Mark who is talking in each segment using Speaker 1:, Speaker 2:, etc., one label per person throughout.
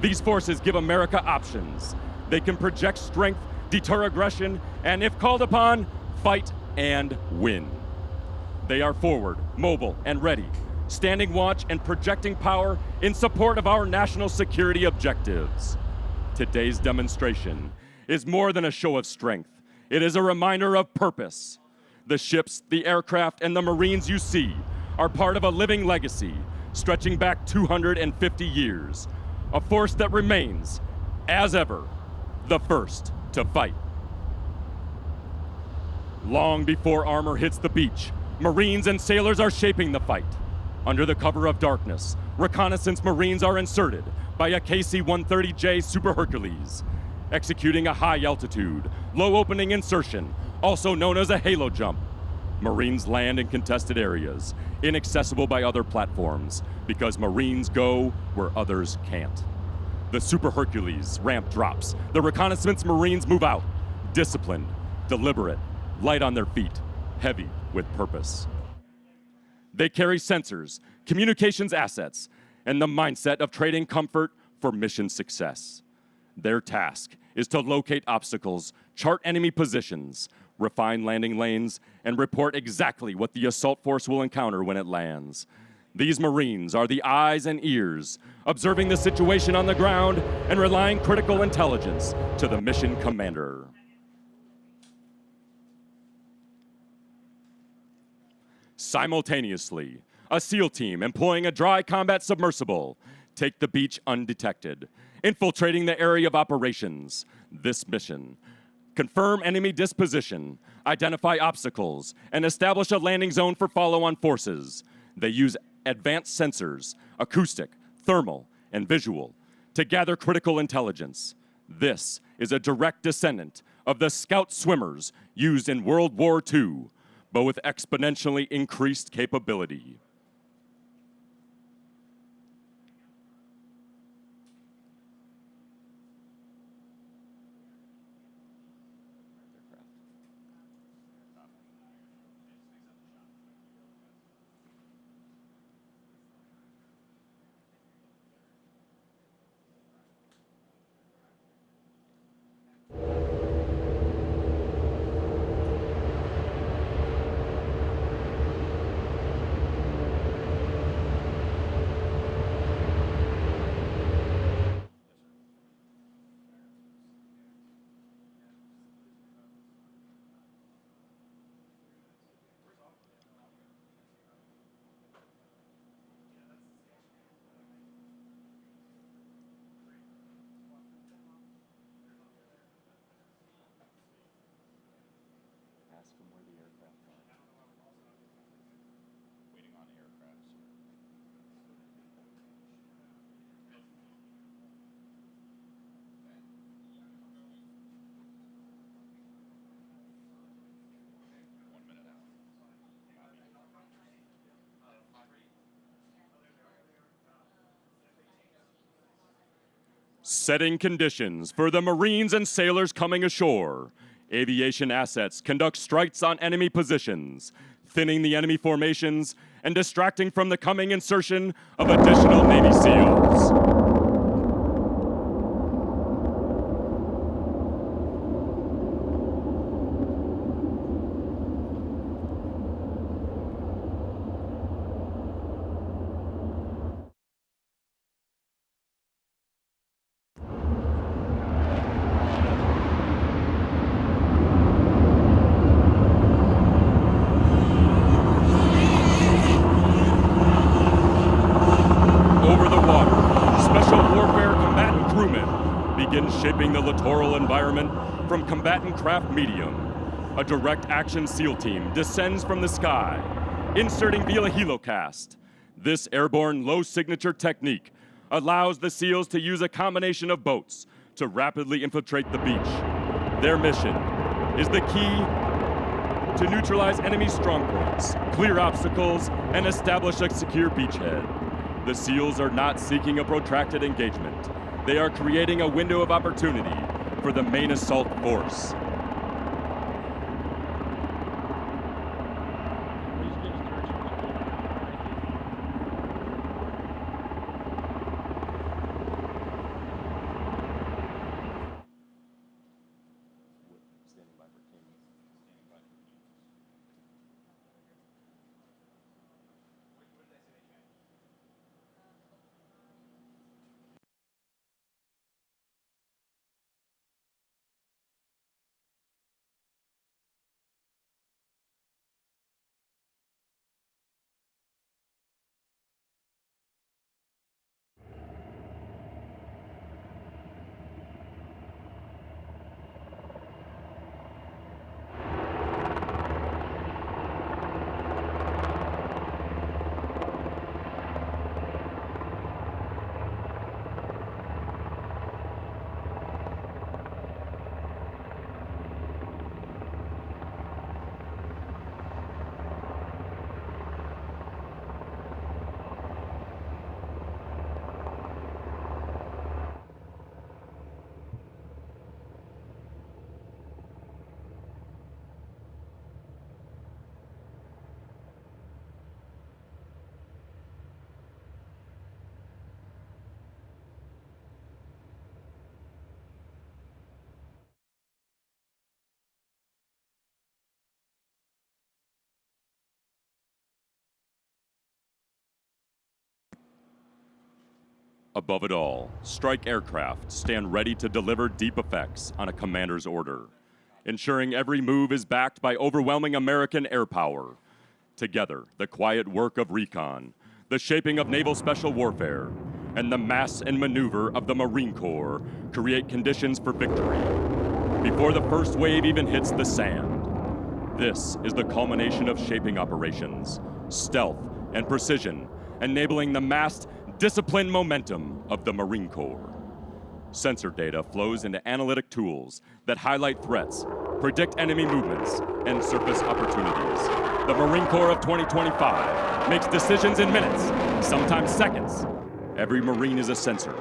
Speaker 1: These forces give America options. They can project strength, deter aggression, and if called upon, fight and win. They are forward, mobile, and ready, standing watch and projecting power in support of our national security objectives. Today's demonstration is more than a show of strength. It is a reminder of purpose. The ships, the aircraft, and the Marines you see are part of a living legacy stretching back 250 years, a force that remains, as ever, the first to fight. Long before armor hits the beach, Marines and sailors are shaping the fight. Under the cover of darkness, reconnaissance Marines are inserted by a KC-130J Super Hercules, executing a high-altitude, low-opening insertion, also known as a halo jump. Marines land in contested areas, inaccessible by other platforms, because Marines go where others can't. The Super Hercules ramp drops. The reconnaissance Marines move out, disciplined, deliberate, light on their feet, heavy with purpose. They carry sensors, communications assets, and the mindset of trading comfort for mission success. Their task is to locate obstacles, chart enemy positions, refine landing lanes, and report exactly what the assault force will encounter when it lands. These Marines are the eyes and ears, observing the situation on the ground and relaying critical intelligence to the mission commander. Simultaneously, a SEAL team employing a dry combat submersible take the beach undetected, infiltrating the area of operations. This mission: confirm enemy disposition, identify obstacles, and establish a landing zone for follow-on forces. They use advanced sensors, acoustic, thermal, and visual, to gather critical intelligence. This is a direct descendant of the scout swimmers used in World War II, but with exponentially increased capability. Setting conditions for the Marines and sailors coming ashore. Aviation assets conduct strikes on enemy positions, thinning the enemy formations and distracting from the coming insertion of additional Navy SEALs. Shaping the littoral environment from combatant craft medium. A direct action SEAL team descends from the sky, inserting via helocast. This airborne low signature technique allows the SEALs to use a combination of boats to rapidly infiltrate the beach. Their mission is the key to neutralize enemy strongpoints, clear obstacles, and establish a secure beachhead. The SEALs are not seeking a protracted engagement. They are creating a window of opportunity for the main assault force. Above it all, strike aircraft stand ready to deliver deep effects on a commander's order, ensuring every move is backed by overwhelming American air power. Together, the quiet work of recon, the shaping of naval special warfare, and the mass and maneuver of the Marine Corps create conditions for victory before the first wave even hits the sand. This is the culmination of shaping operations, stealth and precision, enabling the massed, disciplined momentum of the Marine Corps. Sensor data flows into analytic tools that highlight threats, predict enemy movements, and surface opportunities. The Marine Corps of 2025 makes decisions in minutes, sometimes seconds. Every Marine is a sensor.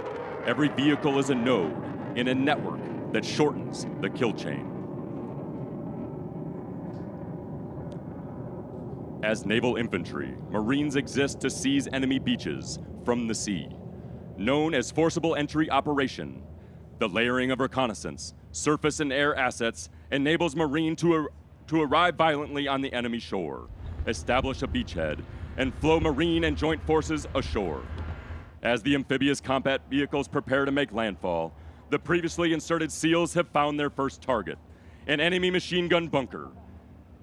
Speaker 1: Every vehicle is a node in a network that shortens the kill chain. As naval infantry, Marines exist to seize enemy beaches from the sea. Known as forcible entry operation, the layering of reconnaissance, surface and air assets enables Marine to arrive violently on the enemy shore, establish a beachhead, and flow Marine and joint forces ashore. As the amphibious combat vehicles prepare to make landfall, the previously inserted SEALs have found their first target, an enemy machine gun bunker,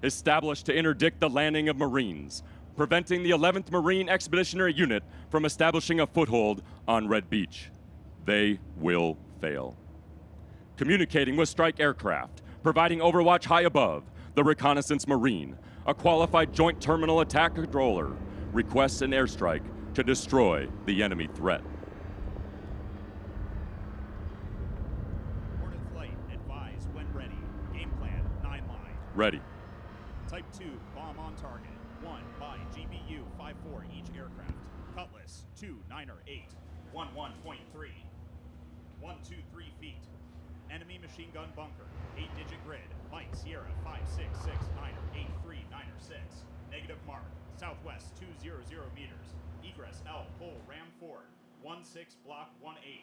Speaker 1: established to interdict the landing of Marines, preventing the 11th Marine Expeditionary Unit from establishing a foothold on Red Beach. They will fail. Communicating with strike aircraft, providing overwatch high above, the Reconnaissance Marine, a qualified joint terminal attack controller, requests an airstrike to destroy the enemy threat.
Speaker 2: Order flight, advise when ready. Game plan, 9 line.
Speaker 1: Ready.
Speaker 2: Type 2, bomb on target. 1 by GBU 54 each aircraft. Cutlass, 2, 9er 8. 11.3. 123 feet. Enemy machine gun bunker. 8-digit grid. Mike Sierra 566 9er 83 9er 6. Negative mark. Southwest 200 meters. Egress L pole ram forward. 16 block 18.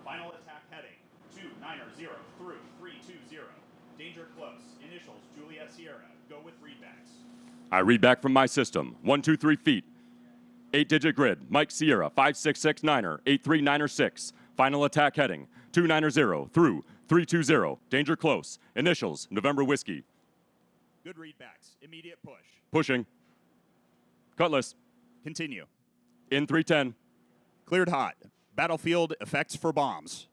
Speaker 2: Final attack heading 290 through 320. Danger close. Initials Juliet Sierra. Go with readbacks.
Speaker 1: I read back from my system. 123 feet. 8-digit grid. Mike Sierra 566 9er 83 9er 6. Final attack heading 290 through 320. Danger close. Initials November Whiskey.
Speaker 2: Good readbacks. Immediate push.
Speaker 1: Pushing. Cutlass.
Speaker 2: Continue.
Speaker 1: In 310.
Speaker 2: Cleared hot. Battlefield effects for bombs.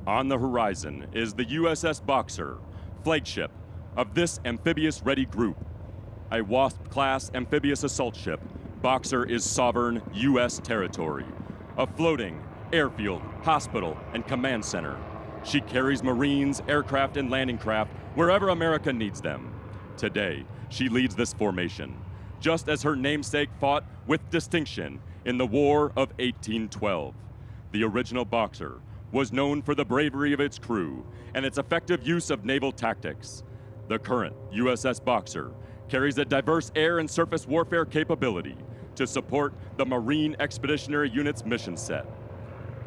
Speaker 1: On the horizon is the USS Boxer, flagship of this amphibious-ready group. A WASP-class amphibious assault ship, Boxer is sovereign U.S. territory, a floating airfield, hospital, and command center, She carries Marines, aircraft, and landing craft wherever America needs them. Today, she leads this formation, just as her namesake fought with distinction in the War of 1812. The original Boxer was known for the bravery of its crew and its effective use of naval tactics. The current USS Boxer carries a diverse air and surface warfare capability to support the Marine Expeditionary Unit's mission set.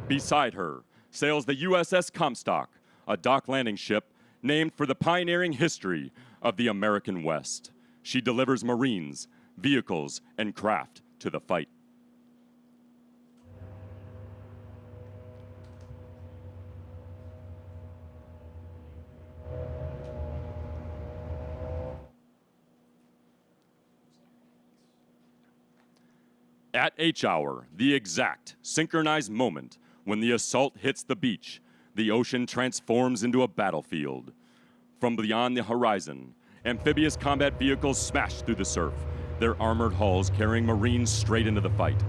Speaker 1: Beside her sails the USS Comstock, a dock landing ship named for the pioneering history of the American West. She delivers Marines, vehicles, and craft to the fight. At H-hour, the exact synchronized moment when the assault hits the beach, the ocean transforms into a battlefield. From beyond the horizon, amphibious combat vehicles smash through the surf, their armored hulls carrying Marines straight into the fight.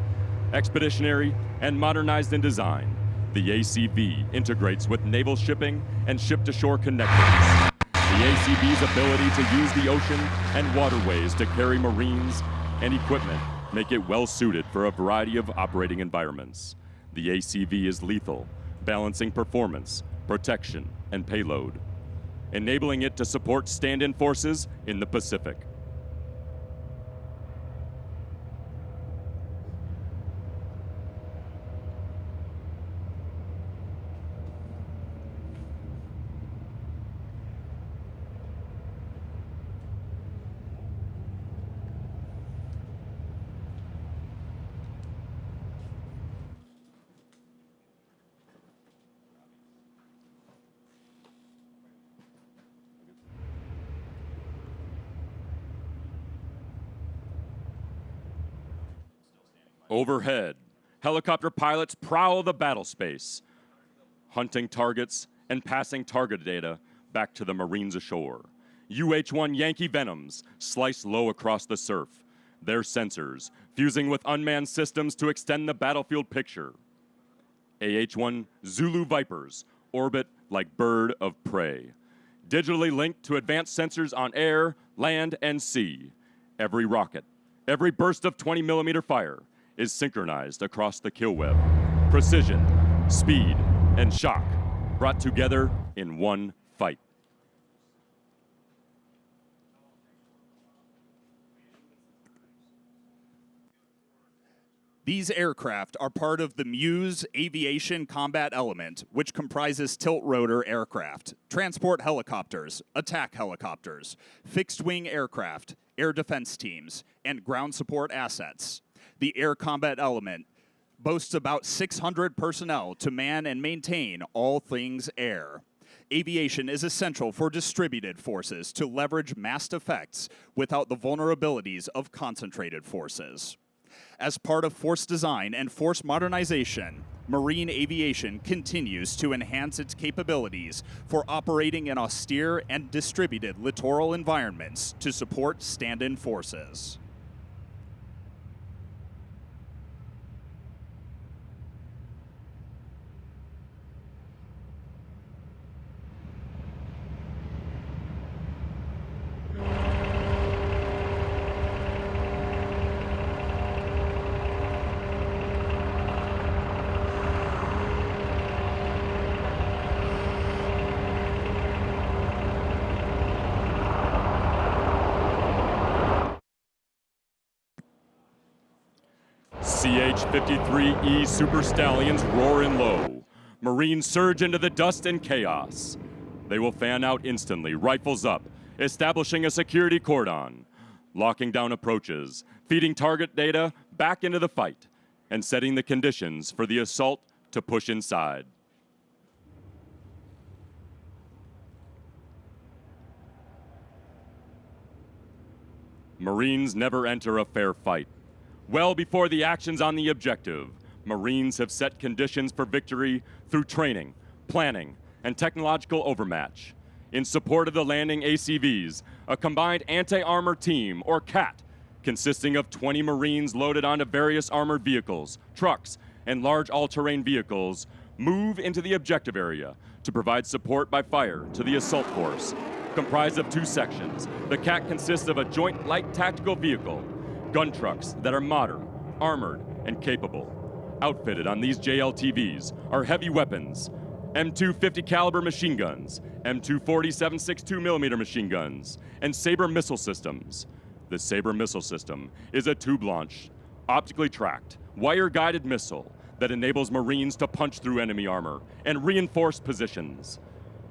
Speaker 1: Expeditionary and modernized in design, the ACV integrates with naval shipping and ship-to-shore connections. The ACV's ability to use the ocean and waterways to carry Marines and equipment make it well-suited for a variety of operating environments. The ACV is lethal, balancing performance, protection, and payload, enabling it to support stand-in forces in the Pacific. Overhead, helicopter pilots prowl the battle space, hunting targets and passing target data back to the Marines ashore. UH-1 Yankee Venoms slice low across the surf, their sensors fusing with unmanned systems to extend the battlefield picture. AH-1 Zulu Vipers orbit like bird of prey, digitally linked to advanced sensors on air, land, and sea. Every rocket, every burst of 20mm fire is synchronized across the kill web. Precision, speed, and shock brought together in one fight.
Speaker 2: These aircraft are part of the Muse Aviation Combat Element, which comprises tilt-rotor aircraft, transport helicopters, attack helicopters, fixed-wing aircraft, air defense teams, and ground support assets. The Air Combat Element boasts about 600 personnel to man and maintain all things air. Aviation is essential for distributed forces to leverage massed effects without the vulnerabilities of concentrated forces. As part of force design and force modernization, marine aviation continues to enhance its capabilities for operating in austere and distributed littoral environments to support stand-in forces.
Speaker 1: CH-53E Super Stallions roar in low. Marines surge into the dust and chaos. They will fan out instantly, rifles up, establishing a security cordon, locking down approaches, feeding target data back into the fight, and setting the conditions for the assault to push inside. Marines never enter a fair fight. Well before the actions on the objective, Marines have set conditions for victory through training, planning, and technological overmatch. In support of the landing ACVs, a combined anti-armor team, or CAT, consisting of 20 Marines loaded onto various armored vehicles, trucks, and large all-terrain vehicles, move into the objective area to provide support by fire to the assault force. Comprised of two sections, the CAT consists of a joint light tactical vehicle, gun trucks that are modern, armored, and capable. Outfitted on these JLTVs are heavy weapons, M250 caliber machine guns, M240 7.62mm machine guns, and Sabre missile systems. The Sabre missile system is a tube-launched, optically tracked, wire-guided missile that enables Marines to punch through enemy armor and reinforce positions.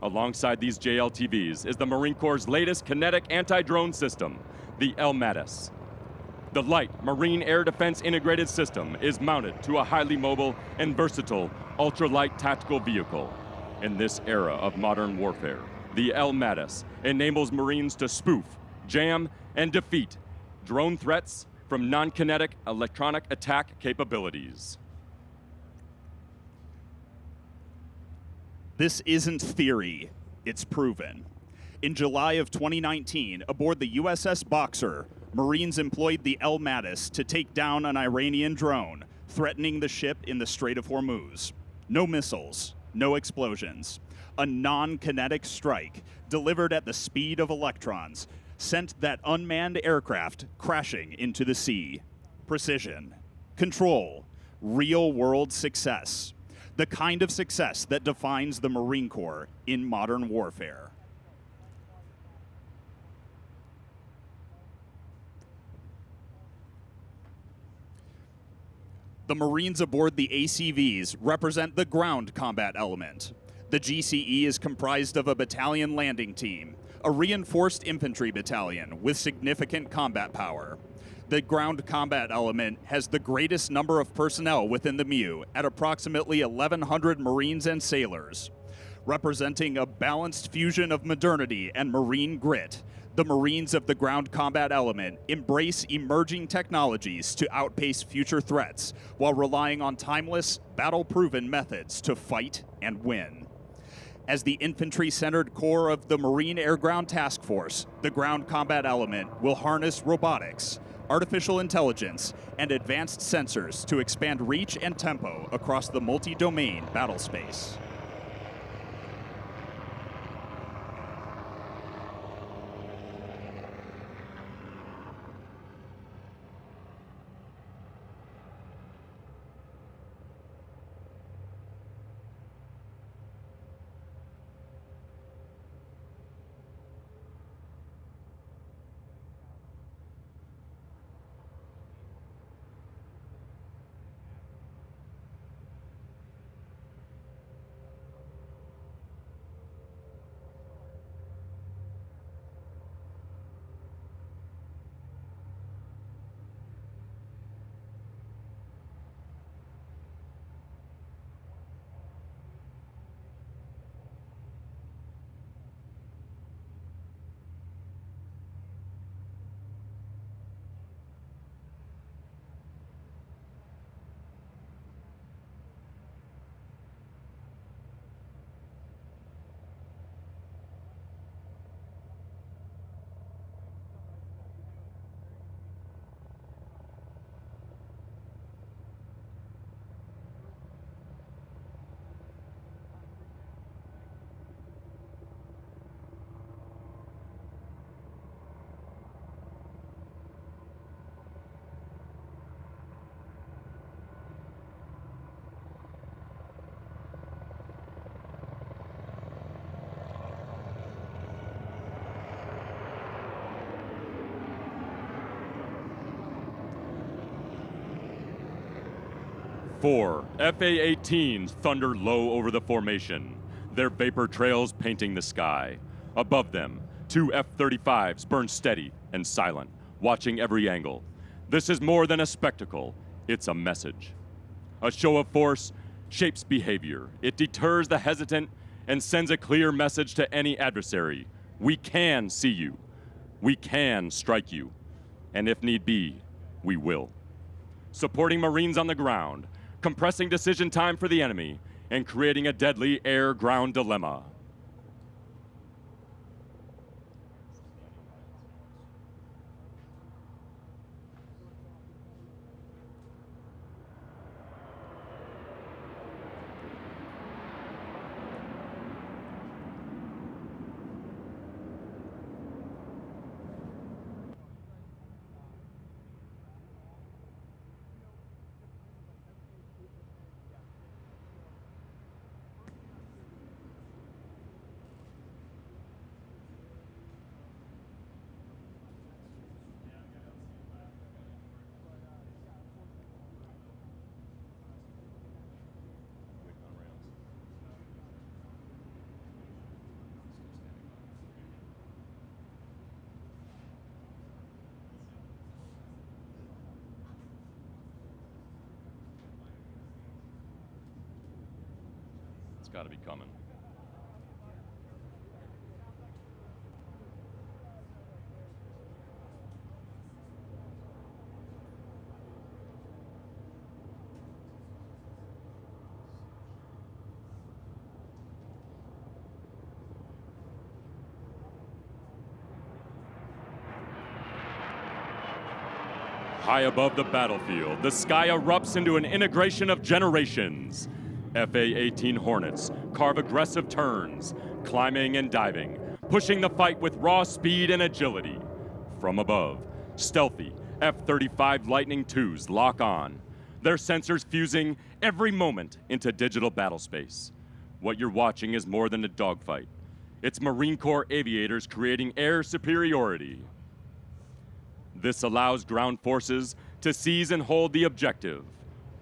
Speaker 1: Alongside these JLTVs is the Marine Corps' latest kinetic anti-drone system, the LMATIS. The Light Marine Air Defense Integrated System is mounted to a highly mobile and versatile ultralight tactical vehicle. In this era of modern warfare, the LMATIS enables Marines to spoof, jam, and defeat drone threats from non-kinetic electronic attack capabilities.
Speaker 2: This isn't theory, it's proven. In July of 2019, aboard the USS Boxer, Marines employed the LMATIS to take down an Iranian drone, threatening the ship in the Strait of Hormuz. No missiles, no explosions. A non-kinetic strike, delivered at the speed of electrons, sent that unmanned aircraft crashing into the sea. Precision, control, real-world success. The kind of success that defines the Marine Corps in modern warfare. The Marines aboard the ACVs represent the ground combat element. The GCE is comprised of a battalion landing team, a reinforced infantry battalion with significant combat power. The ground combat element has the greatest number of personnel within the MU at approximately 1,100 Marines and sailors. Representing a balanced fusion of modernity and Marine grit, the Marines of the ground combat element embrace emerging technologies to outpace future threats while relying on timeless, battle-proven methods to fight and win. As the infantry-centered core of the Marine Air Ground Task Force, the ground combat element will harness robotics, artificial intelligence, and advanced sensors to expand reach and tempo across the multi-domain battle space.
Speaker 1: Four FA-18s thunder low over the formation, their vapor trails painting the sky. Above them, two F-35s burn steady and silent, watching every angle. This is more than a spectacle, it's a message. A show of force shapes behavior. It deters the hesitant and sends a clear message to any adversary. We can see you. We can strike you. And if need be, we will. Supporting Marines on the ground, compressing decision time for the enemy, and creating a deadly air-ground dilemma. It's got to be coming. High above the battlefield, the sky erupts into an integration of generations. FA-18 Hornets carve aggressive turns, climbing and diving, pushing the fight with raw speed and agility. From above, stealthy F-35 Lightning IIs lock on, their sensors fusing every moment into digital battlespace. What you're watching is more than a dogfight. It's Marine Corps aviators creating air superiority. This allows ground forces to seize and hold the objective,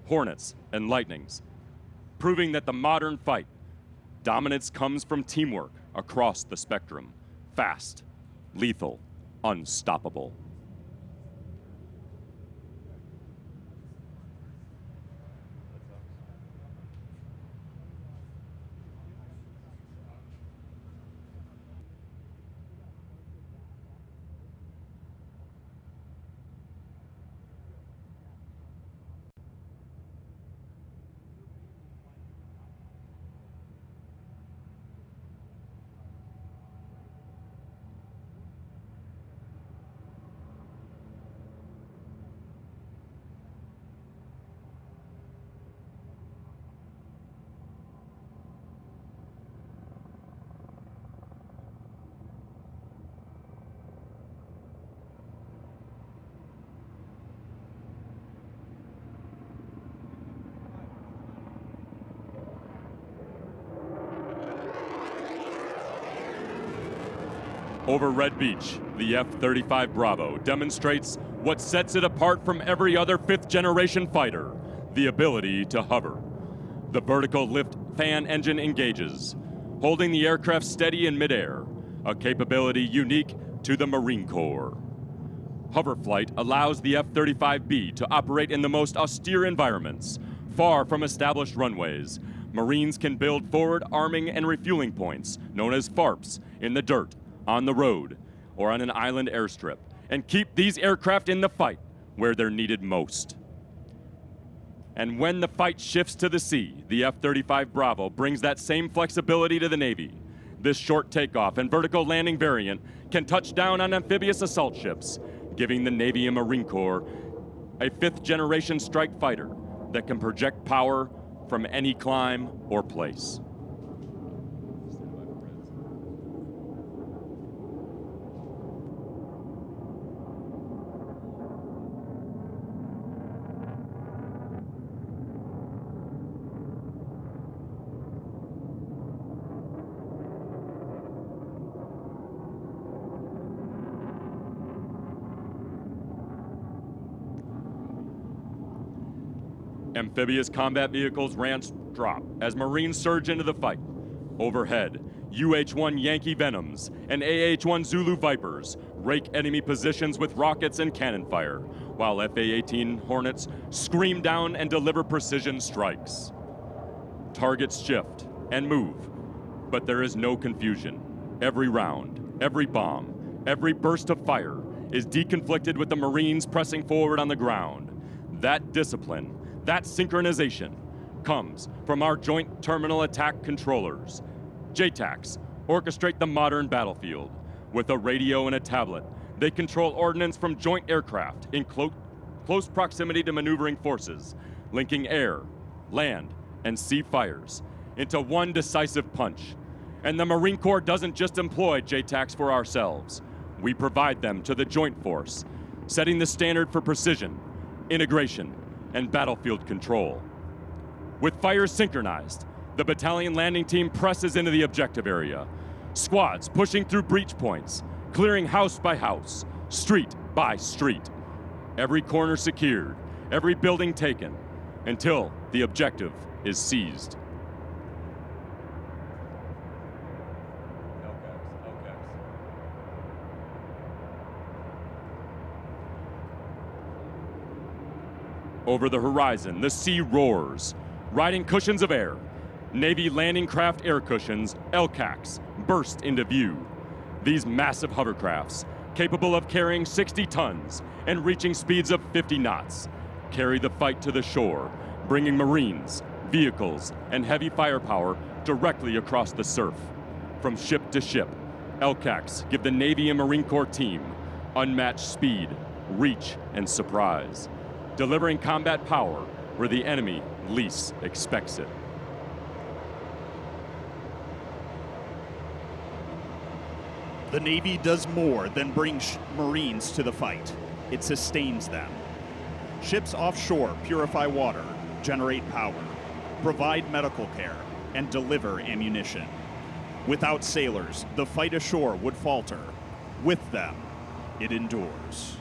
Speaker 1: Hornets and Lightnings, proving that the modern fight, dominance comes from teamwork across the spectrum. Fast, lethal, unstoppable. Over Red Beach, the F-35 Bravo demonstrates what sets it apart from every other fifth-generation fighter, the ability to hover. The vertical lift fan engine engages, holding the aircraft steady in midair, a capability unique to the Marine Corps. Hoverflight allows the F-35B to operate in the most austere environments, far from established runways. Marines can build forward arming and refueling points, known as FARPs, in the dirt, on the road, or on an island airstrip, and keep these aircraft in the fight where they're needed most. And when the fight shifts to the sea, the F-35 Bravo brings that same flexibility to the Navy. This short takeoff and vertical landing variant can touch down on amphibious assault ships, giving the Navy and Marine Corps a fifth-generation strike fighter that can project power from any climb or place. Amphibious combat vehicles ramps drop as Marines surge into the fight. Overhead, UH-1 Yankee Venoms and AH-1 Zulu Vipers rake enemy positions with rockets and cannon fire, while FA-18 Hornets scream down and deliver precision strikes. Targets shift and move, but there is no confusion. Every round, every bomb, every burst of fire is deconflicted with the Marines pressing forward on the ground. That discipline, that synchronization comes from our Joint Terminal Attack Controllers. JTACs orchestrate the modern battlefield. With a radio and a tablet, they control ordnance from joint aircraft in close proximity to maneuvering forces, linking air, land, and sea fires into one decisive punch. And the Marine Corps doesn't just employ JTACs for ourselves. We provide them to the Joint Force, setting the standard for precision, integration, and battlefield control. With fires synchronized, the battalion landing team presses into the objective area. Squads pushing through breach points, clearing house by house, street by street. Every corner secured, every building taken, until the objective is seized. Over the horizon, the sea roars, riding cushions of air. Navy landing craft air cushions, LCACs, burst into view. These massive hovercrafts, capable of carrying 60 tons and reaching speeds of 50 knots, carry the fight to the shore, bringing Marines, vehicles, and heavy firepower directly across the surf. From ship to ship, LCACs give the Navy and Marine Corps team unmatched speed, reach, and surprise, delivering combat power where the enemy least expects it.
Speaker 2: The Navy does more than bring Marines to the fight. It sustains them. Ships offshore purify water, generate power, provide medical care, and deliver ammunition. Without sailors, the fight ashore would falter. With them, it endures.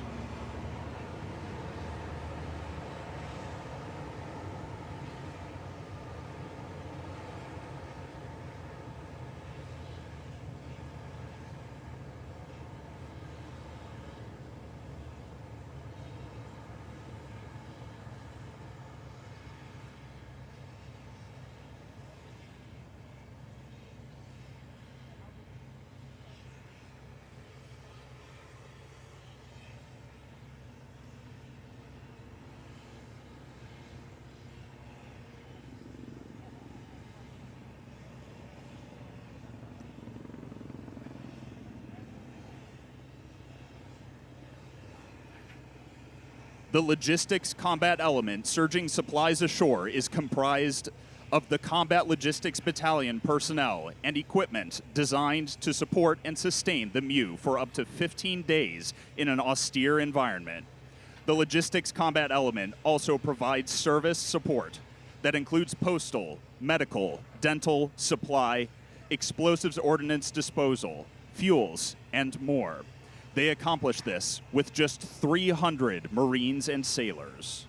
Speaker 2: The logistics combat element surging supplies ashore is comprised of the Combat Logistics Battalion personnel and equipment designed to support and sustain the MEU for up to 15 days in an austere environment. The logistics combat element also provides service support that includes postal, medical, dental, supply, explosives ordnance disposal, fuels, and more. They accomplish this with just 300 Marines and sailors.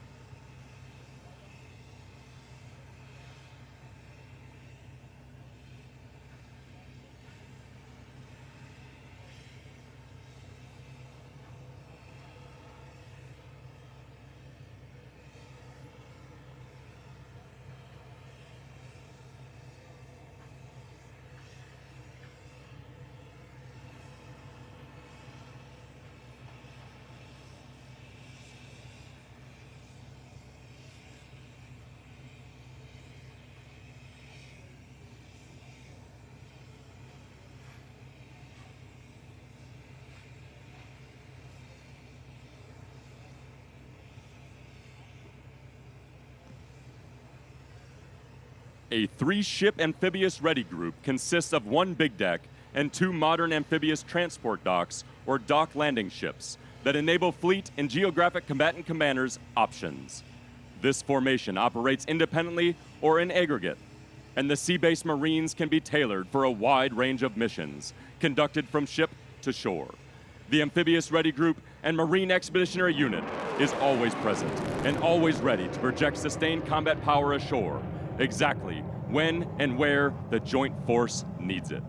Speaker 1: A 3-ship amphibious ready group consists of 1 big deck and 2 modern amphibious transport docks or dock landing ships that enable fleet and geographic combatant commanders options. This formation operates independently or in aggregate, and the sea-based Marines can be tailored for a wide range of missions conducted from ship to shore. The amphibious ready group and Marine Expeditionary Unit is always present and always ready to project sustained combat power ashore, exactly when and where the joint force needs it.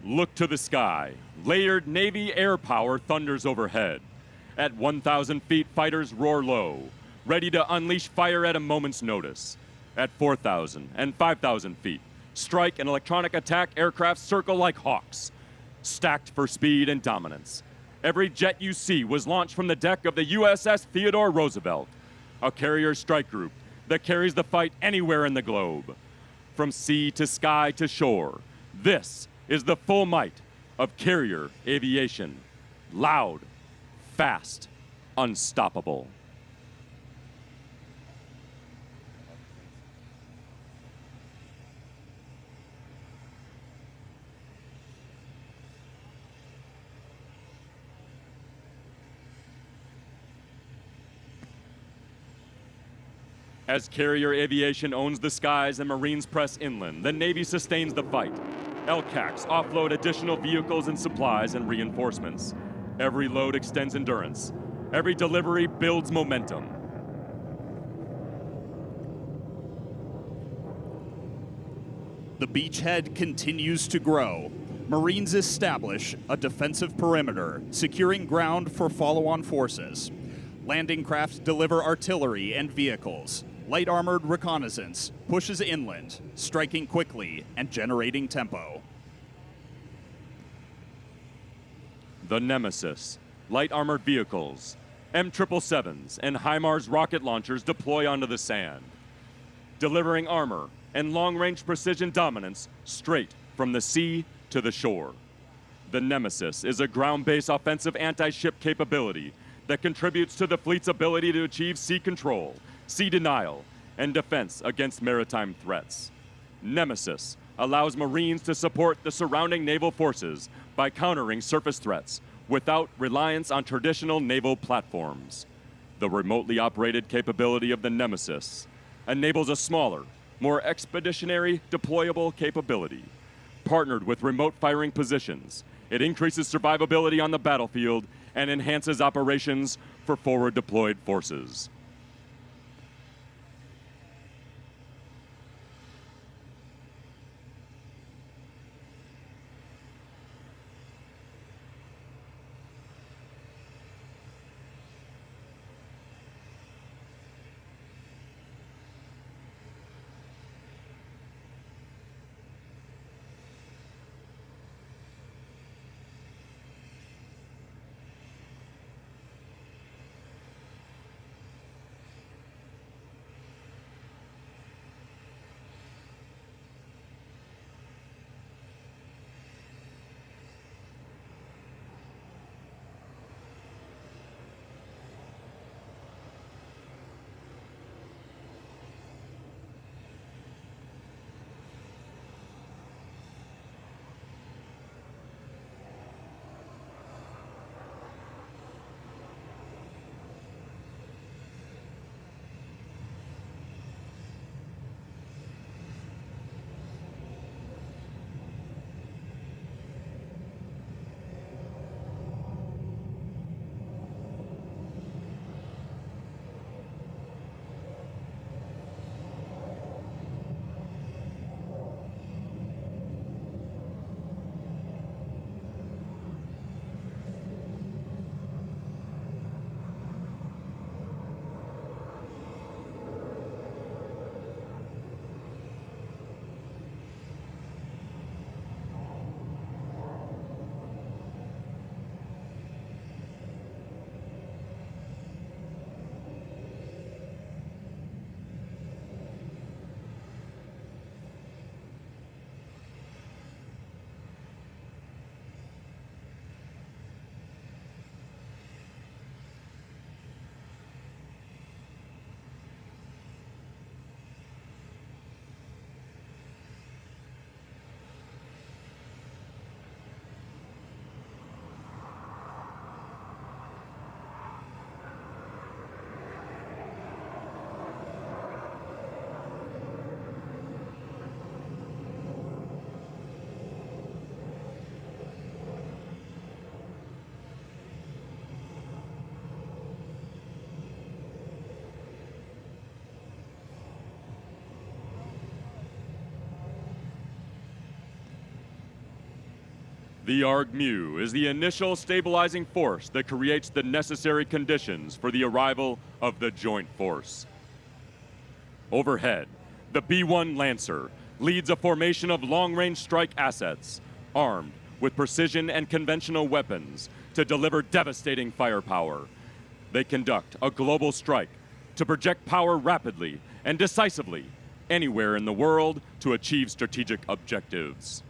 Speaker 1: Look to the sky. Layered Navy air power thunders overhead. At 1,000 feet, fighters roar low, ready to unleash fire at a moment's notice. At 4,000 and 5,000 feet, strike and electronic attack aircraft circle like hawks, stacked for speed and dominance. Every jet you see was launched from the deck of the USS Theodore Roosevelt, a carrier strike group that carries the fight anywhere in the globe. From sea to sky to shore, this is the full might of Carrier Aviation. Loud, fast, unstoppable. As Carrier Aviation owns the skies and Marines press inland, the Navy sustains the fight. LCACs offload additional vehicles and supplies and reinforcements. Every load extends endurance. Every delivery builds momentum.
Speaker 2: The beachhead continues to grow. Marines establish a defensive perimeter, securing ground for follow-on forces. Landing craft deliver artillery and vehicles. Light armored reconnaissance pushes inland, striking quickly and generating tempo.
Speaker 1: The Nemesis, light armored vehicles, M777s, and HIMARS rocket launchers deploy onto the sand, delivering armor and long-range precision dominance straight from the sea to the shore. The Nemesis is a ground-based offensive anti-ship capability that contributes to the fleet's ability to achieve sea control, sea denial, and defense against maritime threats. Nemesis allows Marines to support the surrounding naval forces by countering surface threats without reliance on traditional naval platforms. The remotely operated capability of the Nemesis enables a smaller, more expeditionary deployable capability. Partnered with remote firing positions, it increases survivability on the battlefield and enhances operations for forward deployed forces. The ARG-Mu is the initial stabilizing force that creates the necessary conditions for the arrival of the joint force. Overhead, the B-1 Lancer leads a formation of long-range strike assets, armed with precision and conventional weapons to deliver devastating firepower. They conduct a global strike to project power rapidly and decisively anywhere in the world to achieve strategic objectives.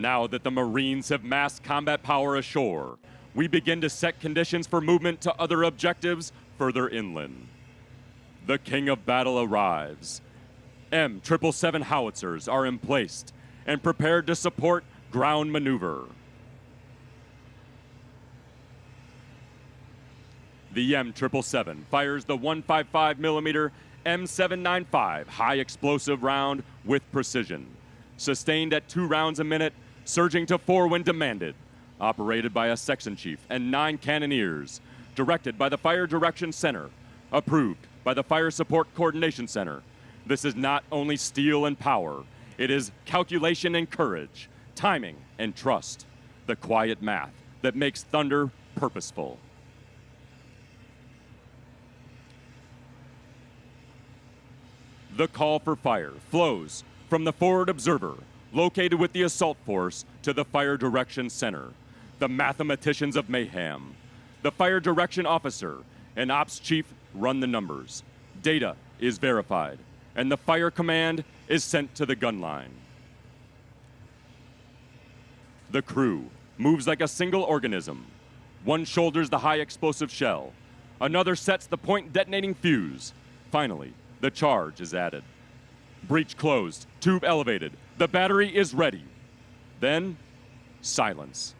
Speaker 1: Now that the Marines have massed combat power ashore, we begin to set conditions for movement to other objectives further inland. The King of Battle arrives. M777 howitzers are emplaced and prepared to support ground maneuver. The M777 fires the 155mm M795 high explosive round with precision, sustained at 2 rounds a minute, surging to 4 when demanded, operated by a section chief and 9 cannoneers, directed by the Fire Direction Center, approved by the Fire Support Coordination Center. This is not only steel and power, it is calculation and courage, timing and trust, the quiet math that makes thunder purposeful. The call for fire flows from the forward observer, located with the assault force, to the Fire Direction Center, the mathematicians of mayhem. The Fire Direction Officer and Ops Chief run the numbers. Data is verified, and the Fire Command is sent to the gun line. The crew moves like a single organism. One shoulders the high explosive shell. Another sets the point detonating fuse. Finally, the charge is added. Breech closed, tube elevated. The battery is ready. Then, silence.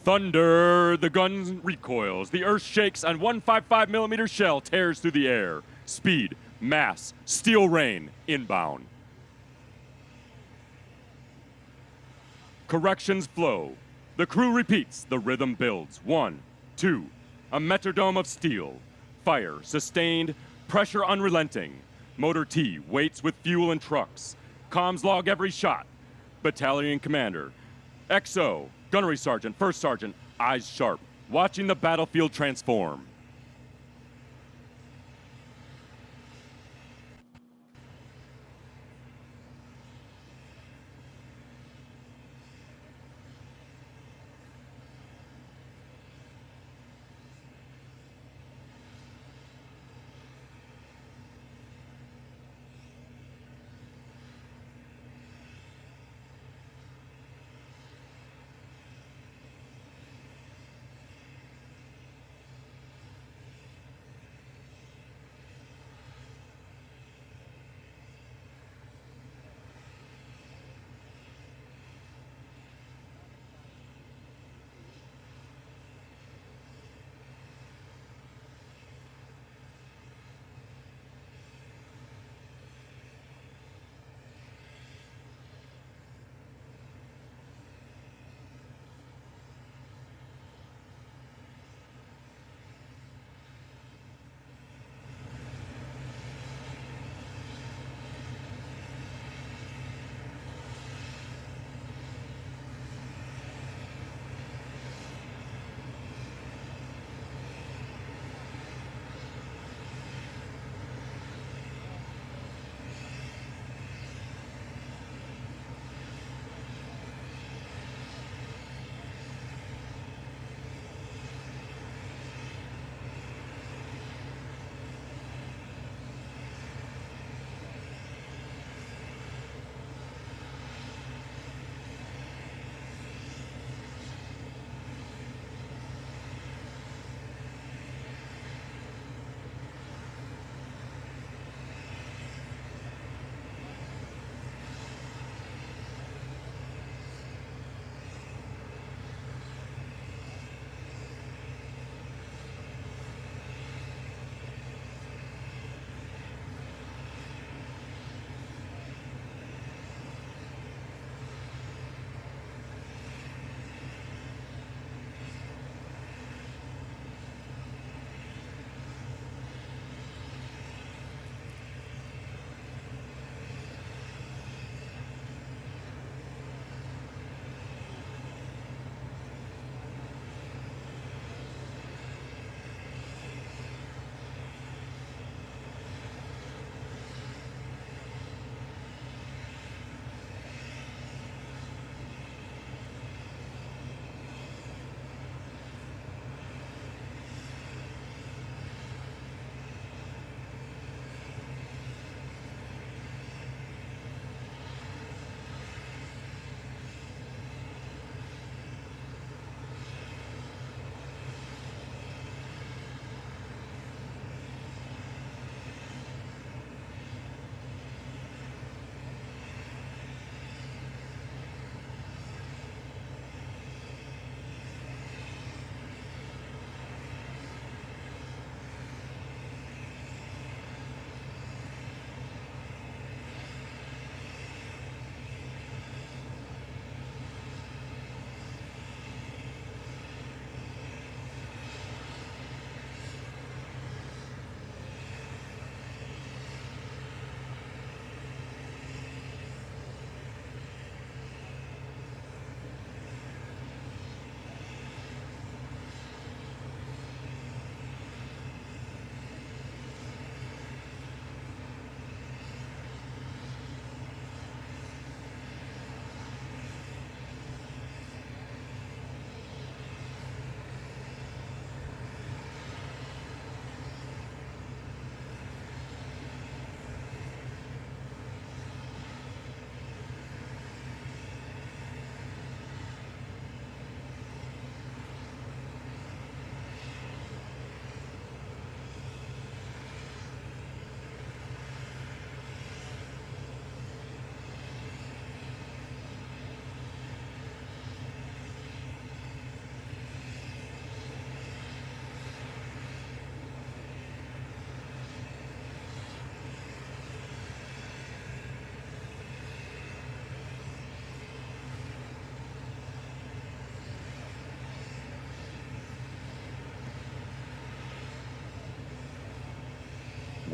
Speaker 1: Thunder! The gun recoils, the earth shakes, and 155mm shell tears through the air. Speed, mass, steel rain, inbound. Corrections flow. The crew repeats, the rhythm builds. 1, 2, a metrodome of steel. Fire, sustained, pressure unrelenting. Motor T waits with fuel and trucks. Comms log every shot. Battalion commander. XO, gunnery sergeant, first sergeant, eyes sharp, watching the battlefield transform.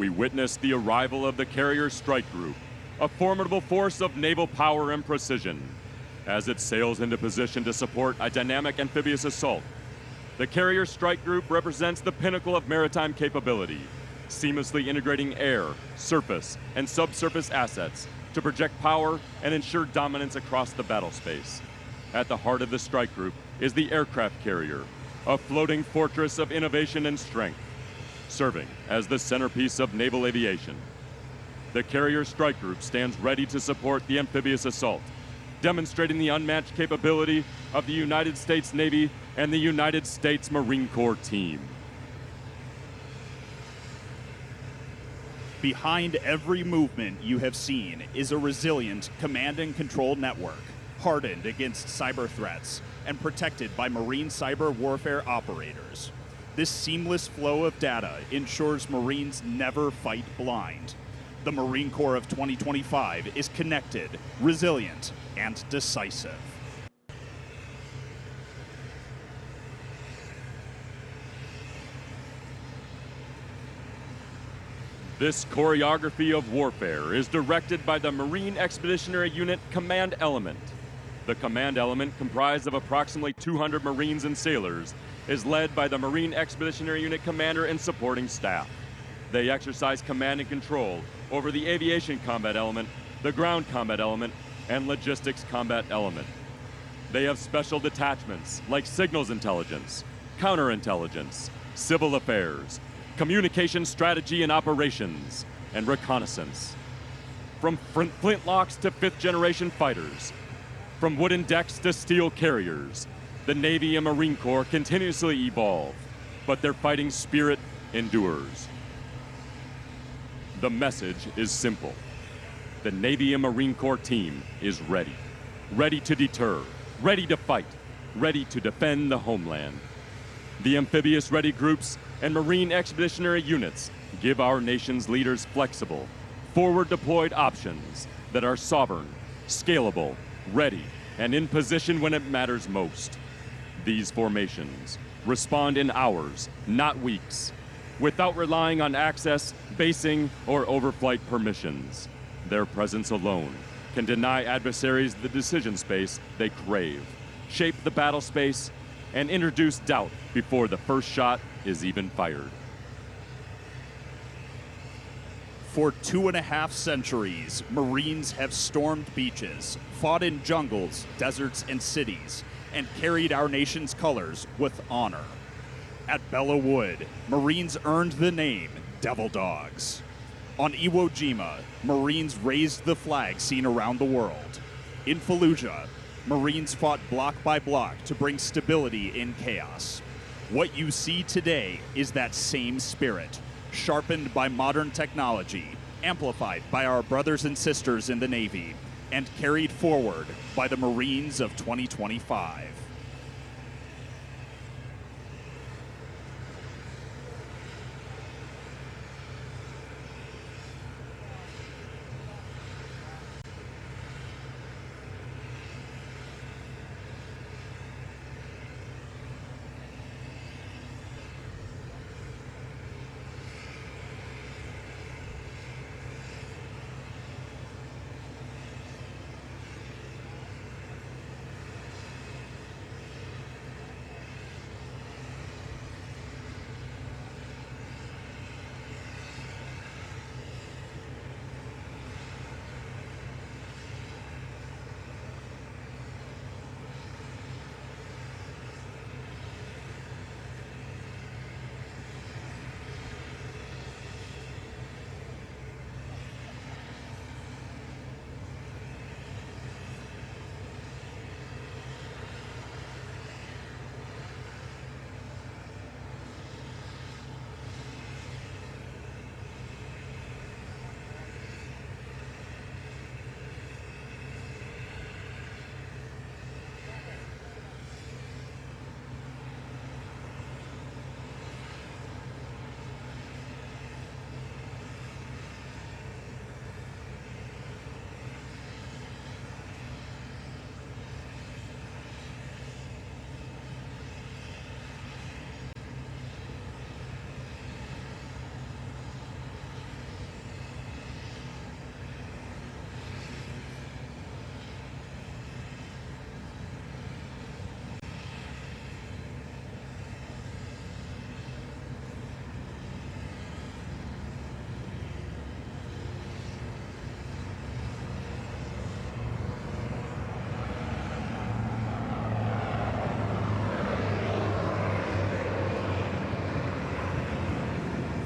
Speaker 1: we witnessed the arrival of the Carrier Strike Group, a formidable force of naval power and precision. As it sails into position to support a dynamic amphibious assault, the Carrier Strike Group represents the pinnacle of maritime capability, seamlessly integrating air, surface, and subsurface assets to project power and ensure dominance across the battle space. At the heart of the strike group is the aircraft carrier, a floating fortress of innovation and strength, serving as the centerpiece of naval aviation. The Carrier Strike Group stands ready to support the amphibious assault, demonstrating the unmatched capability of the United States Navy and the United States Marine Corps team.
Speaker 2: Behind every movement you have seen is a resilient command and control network, hardened against cyber threats and protected by Marine cyber warfare operators. This seamless flow of data ensures Marines never fight blind. The Marine Corps of 2025 is connected, resilient, and decisive.
Speaker 1: This choreography of warfare is directed by the Marine Expeditionary Unit Command Element. The command element, comprised of approximately 200 Marines and sailors, is led by the Marine Expeditionary Unit Commander and supporting staff. They exercise command and control over the Aviation Combat Element, the Ground Combat Element, and Logistics Combat Element. They have special detachments like Signals Intelligence, Counterintelligence, Civil Affairs, Communication Strategy and Operations, and Reconnaissance. From flintlocks to fifth-generation fighters, from wooden decks to steel carriers, the Navy and Marine Corps continuously evolve, but their fighting spirit endures. The message is simple. The Navy and Marine Corps team is ready. Ready to deter, ready to fight, ready to defend the homeland. The amphibious ready groups and Marine Expeditionary Units give our nation's leaders flexible, forward-deployed options that are sovereign, scalable, ready, and in position when it matters most. These formations respond in hours, not weeks, without relying on access, basing, or overflight permissions. Their presence alone can deny adversaries the decision space they crave, shape the battle space, and introduce doubt before the first shot is even fired.
Speaker 2: For 2.5 centuries, Marines have stormed beaches, fought in jungles, deserts, and cities, and carried our nation's colors with honor. At Belleau Wood, Marines earned the name Devil Dogs. On Iwo Jima, Marines raised the flag seen around the world. In Fallujah, Marines fought block by block to bring stability in chaos. What you see today is that same spirit, sharpened by modern technology, amplified by our brothers and sisters in the Navy, and carried forward by the Marines of 2025.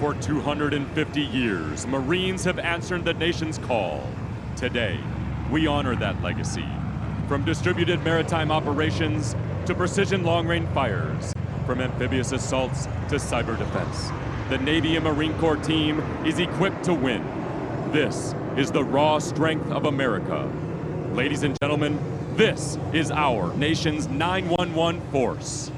Speaker 1: For 250 years, Marines have answered the nation's call. Today, we honor that legacy. From distributed maritime operations to precision long-range fires, from amphibious assaults to cyber defense, the Navy and Marine Corps team is equipped to win. This is the raw strength of America. Ladies and gentlemen, this is our nation's 911 force.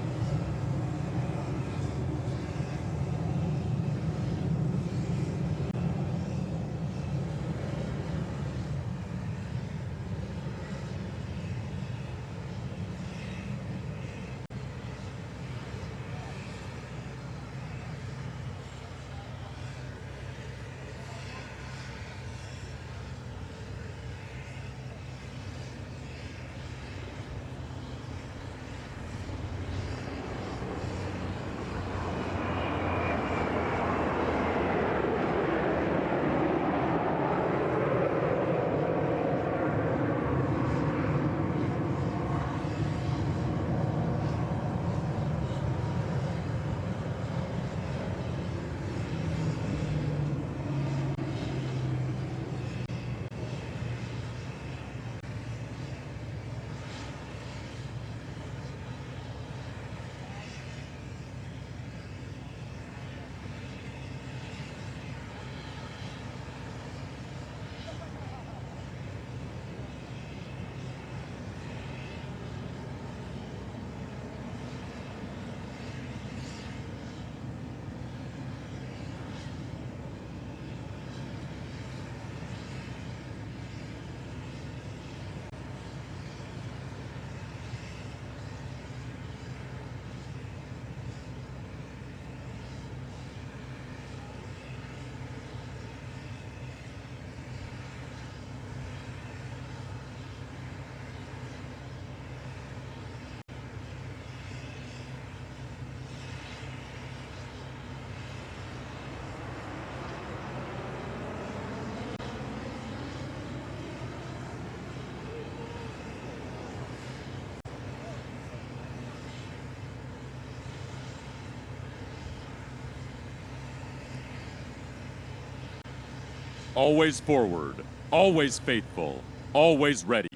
Speaker 1: Always forward, always faithful, always ready.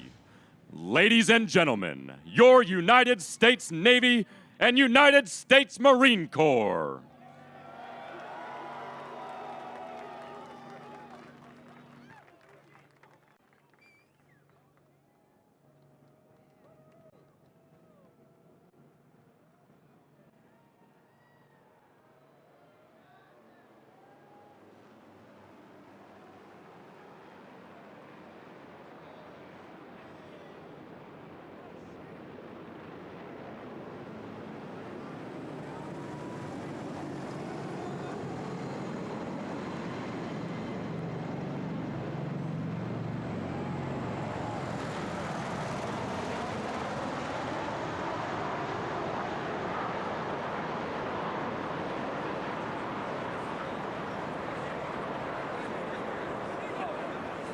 Speaker 1: Ladies and gentlemen, your United States Navy and United States Marine Corps.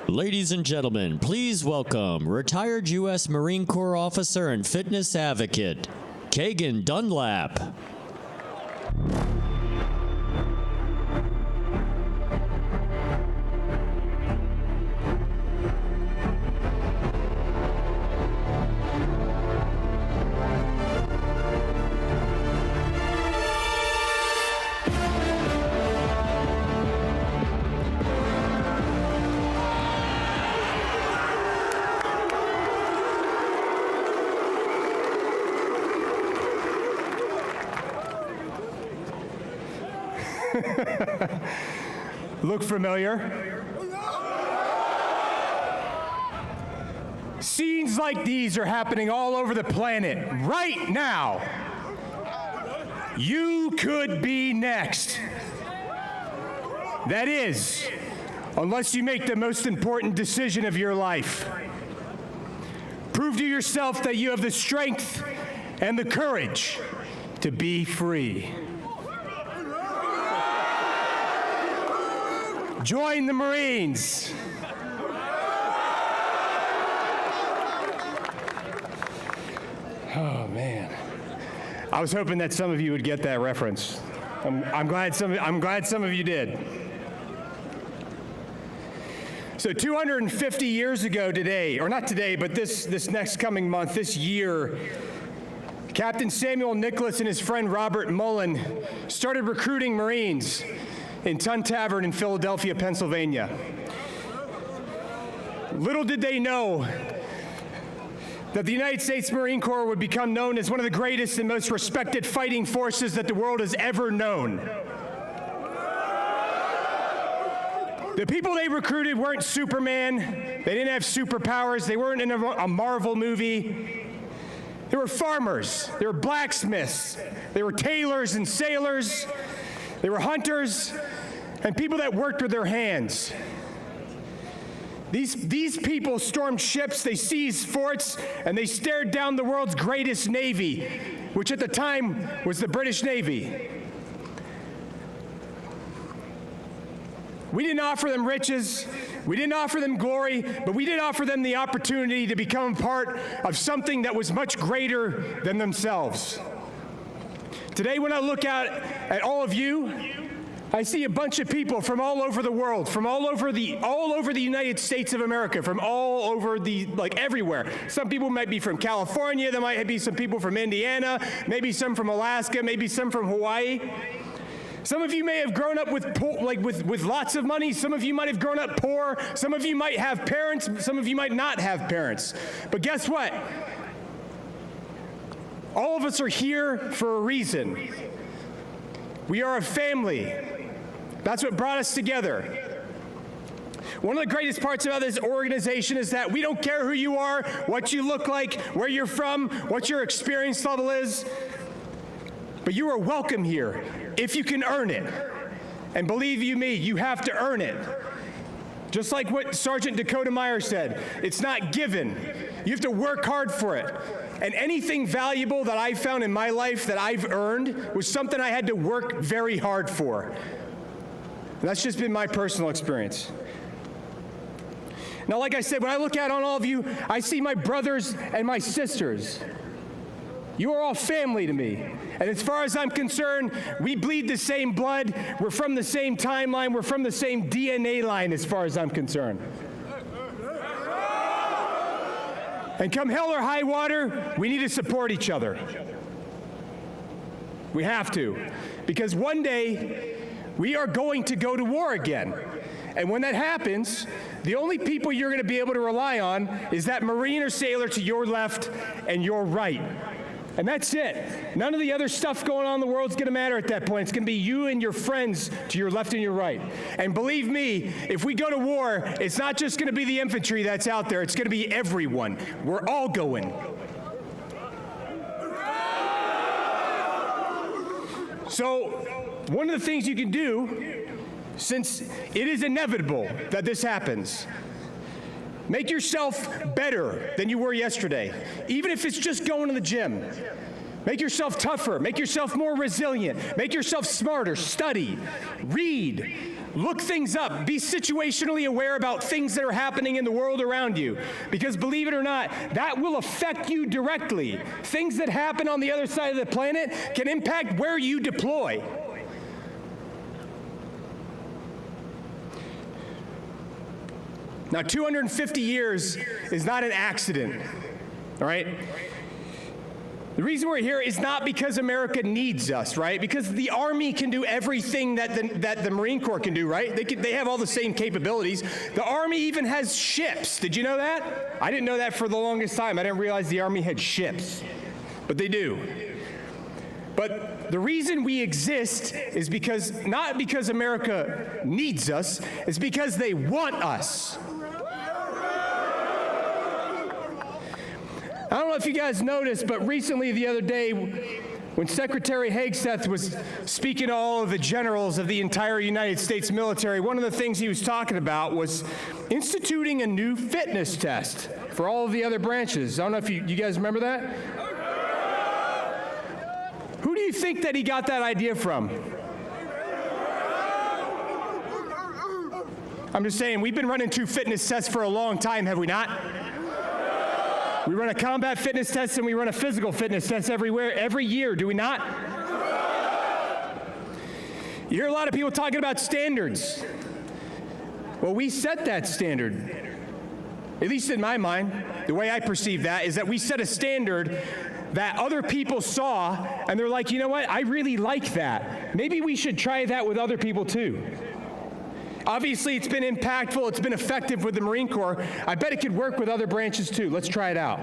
Speaker 3: Ladies and gentlemen, please welcome retired U.S. Marine Corps officer and fitness advocate, Kagan Dunlap.
Speaker 4: Look familiar? Scenes like these are happening all over the planet right now. You could be next. That is, unless you make the most important decision of your life. Prove to yourself that you have the strength and the courage to be free. Join the Marines. Oh, man. I was hoping that some of you would get that reference. I'm glad some of you did. So 250 years ago today, or not today, but this next coming month, this year, Captain Samuel Nicholas and his friend Robert Mullen started recruiting Marines in Tun Tavern in Philadelphia, Pennsylvania. Little did they know that the United States Marine Corps would become known as one of the greatest and most respected fighting forces that the world has ever known. The people they recruited weren't Superman. They didn't have superpowers. They weren't in a Marvel movie. They were farmers. They were blacksmiths. They were tailors and sailors. They were hunters and people that worked with their hands. These people stormed ships, they seized forts, and they stared down the world's greatest navy, which at the time was the British Navy. We didn't offer them riches, we didn't offer them glory, but we did offer them the opportunity to become part of something that was much greater than themselves. Today, when I look out at all of you, I see a bunch of people from all over the world, from all over the United States of America, from all over everywhere. Some people might be from California, there might be some people from Indiana, maybe some from Alaska, maybe some from Hawaii. Some of you may have grown up with lots of money. Some of you might have grown up poor. Some of you might have parents. Some of you might not have parents. But guess what? All of us are here for a reason. We are a family. That's what brought us together. One of the greatest parts about this organization is that we don't care who you are, what you look like, where you're from, what your experience level is, but you are welcome here if you can earn it. And believe you me, you have to earn it. Just like what Sergeant Dakota Meyer said, it's not given. You have to work hard for it. And anything valuable that I've found in my life that I've earned was something I had to work very hard for. And that's just been my personal experience. Now, like I said, when I look out on all of you, I see my brothers and my sisters. You are all family to me. And as far as I'm concerned, we bleed the same blood. We're from the same timeline. We're from the same DNA line as far as I'm concerned. And come hell or high water, we need to support each other. We have to. Because one day, we are going to go to war again. And when that happens, the only people you're going to be able to rely on is that Marine or sailor to your left and your right. And that's it. None of the other stuff going on in the world is going to matter at that point. It's going to be you and your friends to your left and your right. And believe me, if we go to war, it's not just going to be the infantry that's out there. It's going to be everyone. We're all going. So, one of the things you can do, since it is inevitable that this happens, make yourself better than you were yesterday, even if it's just going to the gym. Make yourself tougher. Make yourself more resilient. Make yourself smarter. Study. Read. Look things up. Be situationally aware about things that are happening in the world around you. Because believe it or not, that will affect you directly. Things that happen on the other side of the planet can impact where you deploy. Now, 250 years is not an accident, all right? The reason we're here is not because America needs us, right? Because the Army can do everything that the Marine Corps can do, right? They have all the same capabilities. The Army even has ships. Did you know that? I didn't know that for the longest time. I didn't realize the Army had ships, but they do. But the reason we exist is not because America needs us, it's because they want us. I don't know if you guys noticed, but recently the other day, when Secretary Hegseth was speaking to all of the generals of the entire United States military, one of the things he was talking about was instituting a new fitness test for all of the other branches. I don't know if you guys remember that? Who do you think that he got that idea from? I'm just saying, we've been running 2 fitness tests for a long time, have we not? We run a combat fitness test and we run a physical fitness test every year, do we not? You hear a lot of people talking about standards. Well, we set that standard. At least in my mind, the way I perceive that is that we set a standard that other people saw, and they're like, you know what, I really like that. Maybe we should try that with other people too. Obviously, it's been impactful, it's been effective with the Marine Corps. I bet it could work with other branches too. Let's try it out.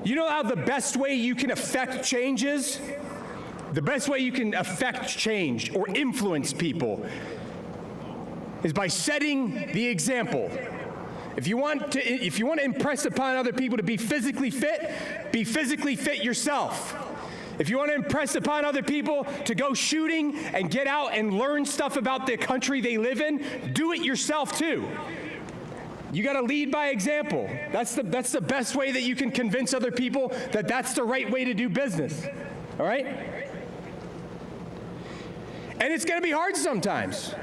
Speaker 4: You know how the best way you can affect change is? The best way you can affect change or influence people is by setting the example. If you want to impress upon other people to be physically fit yourself. If you want to impress upon other people to go shooting and get out and learn stuff about the country they live in, do it yourself too. You got to lead by example. That's the best way that you can convince other people that that's the right way to do business. All right? And it's going to be hard sometimes.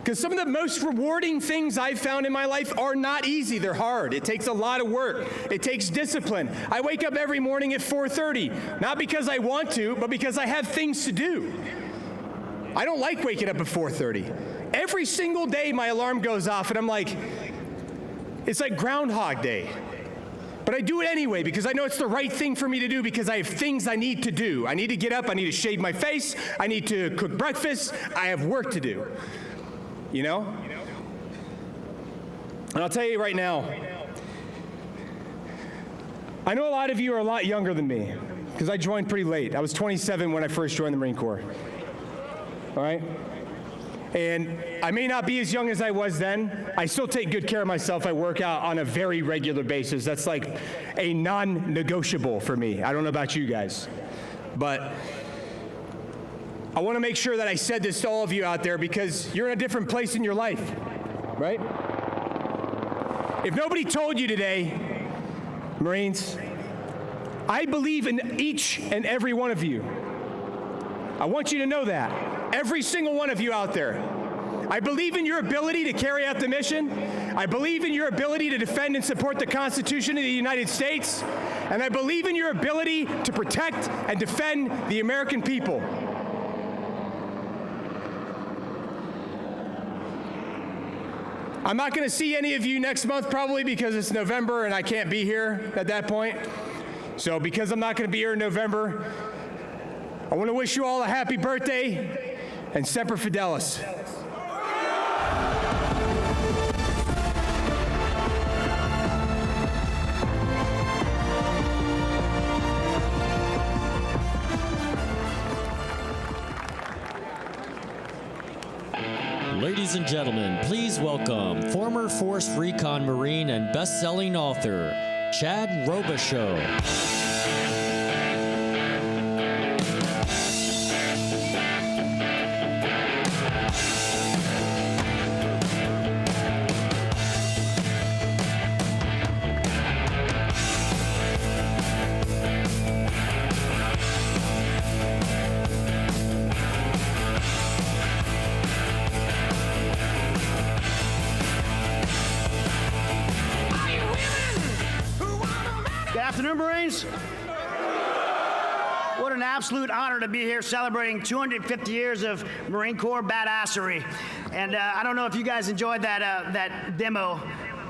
Speaker 4: Because some of the most rewarding things I've found in my life are not easy. They're hard. It takes a lot of work. It takes discipline. I wake up every morning at 4:30, not because I want to, but because I have things to do. I don't like waking up at 4:30. Every single day my alarm goes off and I'm like, it's like Groundhog Day. But I do it anyway because I know it's the right thing for me to do because I have things I need to do. I need to get up. I need to shave my face. I need to cook breakfast. I have work to do. You know? And I'll tell you right now, I know a lot of you are a lot younger than me because I joined pretty late. I was 27 when I first joined the Marine Corps. All right? And I may not be as young as I was then. I still take good care of myself. I work out on a very regular basis. That's like a non-negotiable for me. I don't know about you guys. But I want to make sure that I said this to all of you out there because you're in a different place in your life, right? If nobody told you today, Marines, I believe in each and every one of you. I want you to know that. Every single one of you out there. I believe in your ability to carry out the mission. I believe in your ability to defend and support the Constitution of the United States. And I believe in your ability to protect and defend the American people. I'm not going to see any of you next month probably because it's November and I can't be here at that point. So because I'm not going to be here in November, I want to wish you all a happy birthday and Semper Fidelis.
Speaker 3: Ladies and gentlemen, please welcome former Force Recon Marine and best-selling author, Chad Robichaux.
Speaker 5: Good afternoon, Marines. What an absolute honor to be here celebrating 250 years of Marine Corps badassery. And I don't know if you guys enjoyed that demo,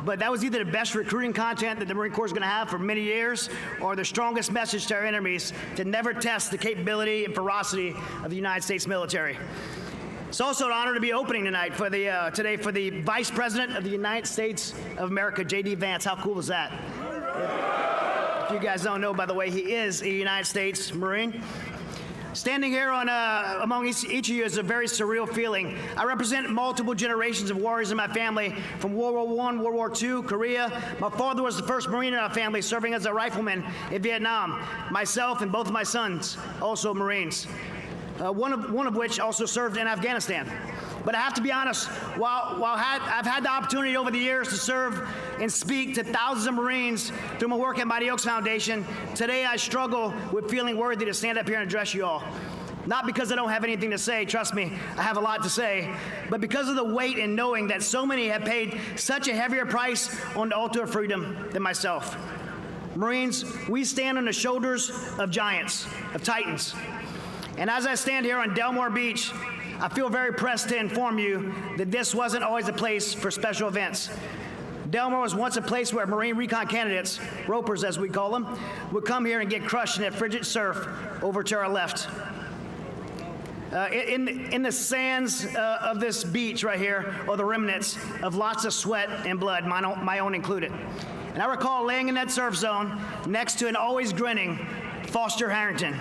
Speaker 5: but that was either the best recruiting content that the Marine Corps is going to have for many years, or the strongest message to our enemies to never test the capability and ferocity of the United States military. It's also an honor to be opening tonight for the Vice President of the United States of America, J.D. Vance. How cool is that? If you guys don't know, by the way, he is a United States Marine. Standing here among each of you is a very surreal feeling. I represent multiple generations of warriors in my family from World War I, World War II, Korea. My father was the first Marine in our family, serving as a rifleman in Vietnam. Myself and both of my sons, also Marines. One of which also served in Afghanistan. But I have to be honest, while I've had the opportunity over the years to serve and speak to thousands of Marines through my work at Mighty Oaks Foundation, today I struggle with feeling worthy to stand up here and address you all. Not because I don't have anything to say, trust me, I have a lot to say, but because of the weight in knowing that so many have paid such a heavier price on the altar of freedom than myself. Marines, we stand on the shoulders of giants, of titans. And as I stand here on Delmore Beach, I feel very pressed to inform you that this wasn't always a place for special events. Delmar was once a place where Marine recon candidates, ropers as we call them, would come here and get crushed in that frigid surf over to our left. In the sands of this beach right here are the remnants of lots of sweat and blood, my own included. And I recall laying in that surf zone next to an always grinning Foster Harrington.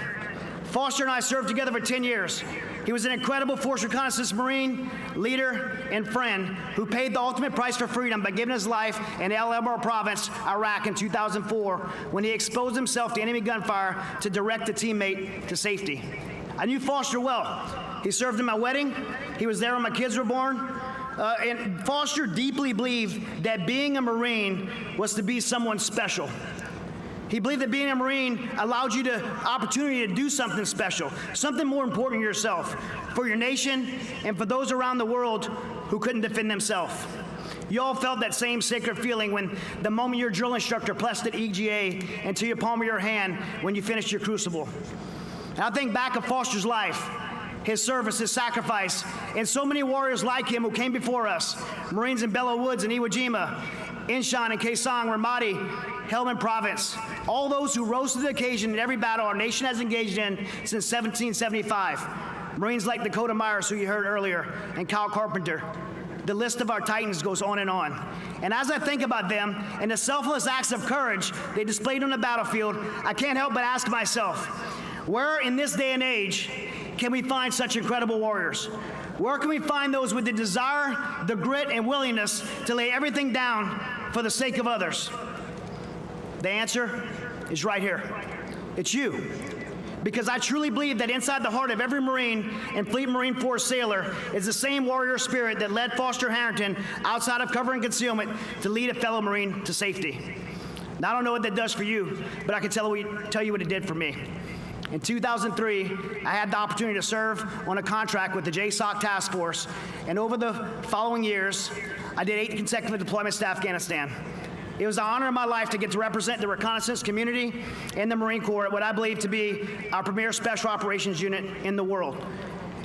Speaker 5: Foster and I served together for 10 years. He was an incredible Force Reconnaissance Marine, leader, and friend who paid the ultimate price for freedom by giving his life in El Elmore Province, Iraq in 2004 when he exposed himself to enemy gunfire to direct a teammate to safety. I knew Foster well. He served in my wedding. He was there when my kids were born. And Foster deeply believed that being a Marine was to be someone special. He believed that being a Marine allowed you the opportunity to do something special, something more important to yourself, for your nation, and for those around the world who couldn't defend themselves. You all felt that same sacred feeling when the moment your drill instructor pressed that EGA into your palm of your hand when you finished your crucible. And I think back of Foster's life, his service, his sacrifice, and so many warriors like him who came before us, Marines in Belleau Woods and Iwo Jima, Incheon and Kaesong, Ramadi, Helmand Province, all those who rose to the occasion in every battle our nation has engaged in since 1775. Marines like Dakota Myers, who you heard earlier, and Kyle Carpenter. The list of our titans goes on. And as I think about them and the selfless acts of courage they displayed on the battlefield, I can't help but ask myself, where in this day and age can we find such incredible warriors? Where can we find those with the desire, the grit, and willingness to lay everything down for the sake of others? The answer is right here. It's you. Because I truly believe that inside the heart of every Marine and Fleet Marine Force sailor is the same warrior spirit that led Foster Harrington outside of cover and concealment to lead a fellow Marine to safety. Now, I don't know what that does for you, but I can tell you what it did for me. In 2003, I had the opportunity to serve on a contract with the JSOC Task Force, and over the following years, I did 8 consecutive deployments to Afghanistan. It was the honor of my life to get to represent the reconnaissance community and the Marine Corps at what I believe to be our premier special operations unit in the world.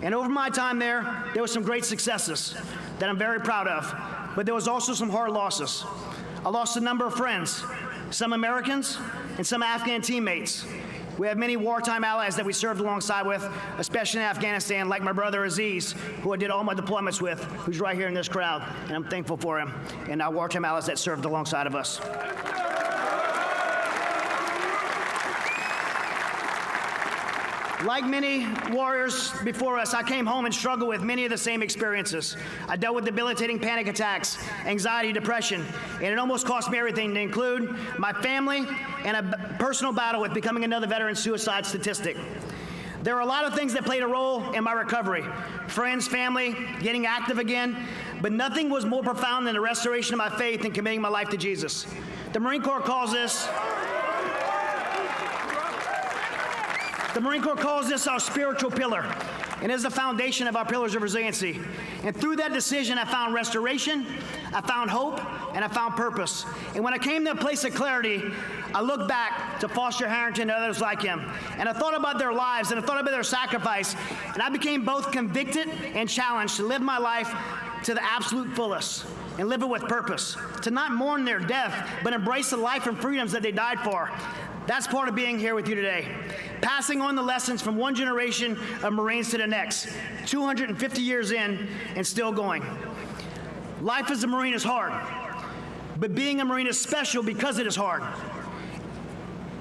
Speaker 5: And over my time there were some great successes that I'm very proud of, but there was also some hard losses. I lost a number of friends, some Americans and some Afghan teammates. We have many wartime allies that we served alongside with, especially in Afghanistan, like my brother Aziz, who I did all my deployments with, who's right here in this crowd, and I'm thankful for him, and our wartime allies that served alongside of us. Like many warriors before us, I came home and struggled with many of the same experiences. I dealt with debilitating panic attacks, anxiety, depression, and it almost cost me everything, to include my family and a personal battle with becoming another veteran suicide statistic. There are a lot of things that played a role in my recovery. Friends, family, getting active again, but nothing was more profound than the restoration of my faith and committing my life to Jesus. The Marine Corps calls this our spiritual pillar, and is the foundation of our pillars of resiliency. And through that decision, I found restoration, I found hope, and I found purpose. And when I came to a place of clarity, I looked back to Foster Harrington and others like him, and I thought about their lives, and I thought about their sacrifice, and I became both convicted and challenged to live my life to the absolute fullest and live it with purpose, to not mourn their death, but embrace the life and freedoms that they died for. That's part of being here with you today. Passing on the lessons from one generation of Marines to the next, 250 years in and still going. Life as a Marine is hard, but being a Marine is special because it is hard.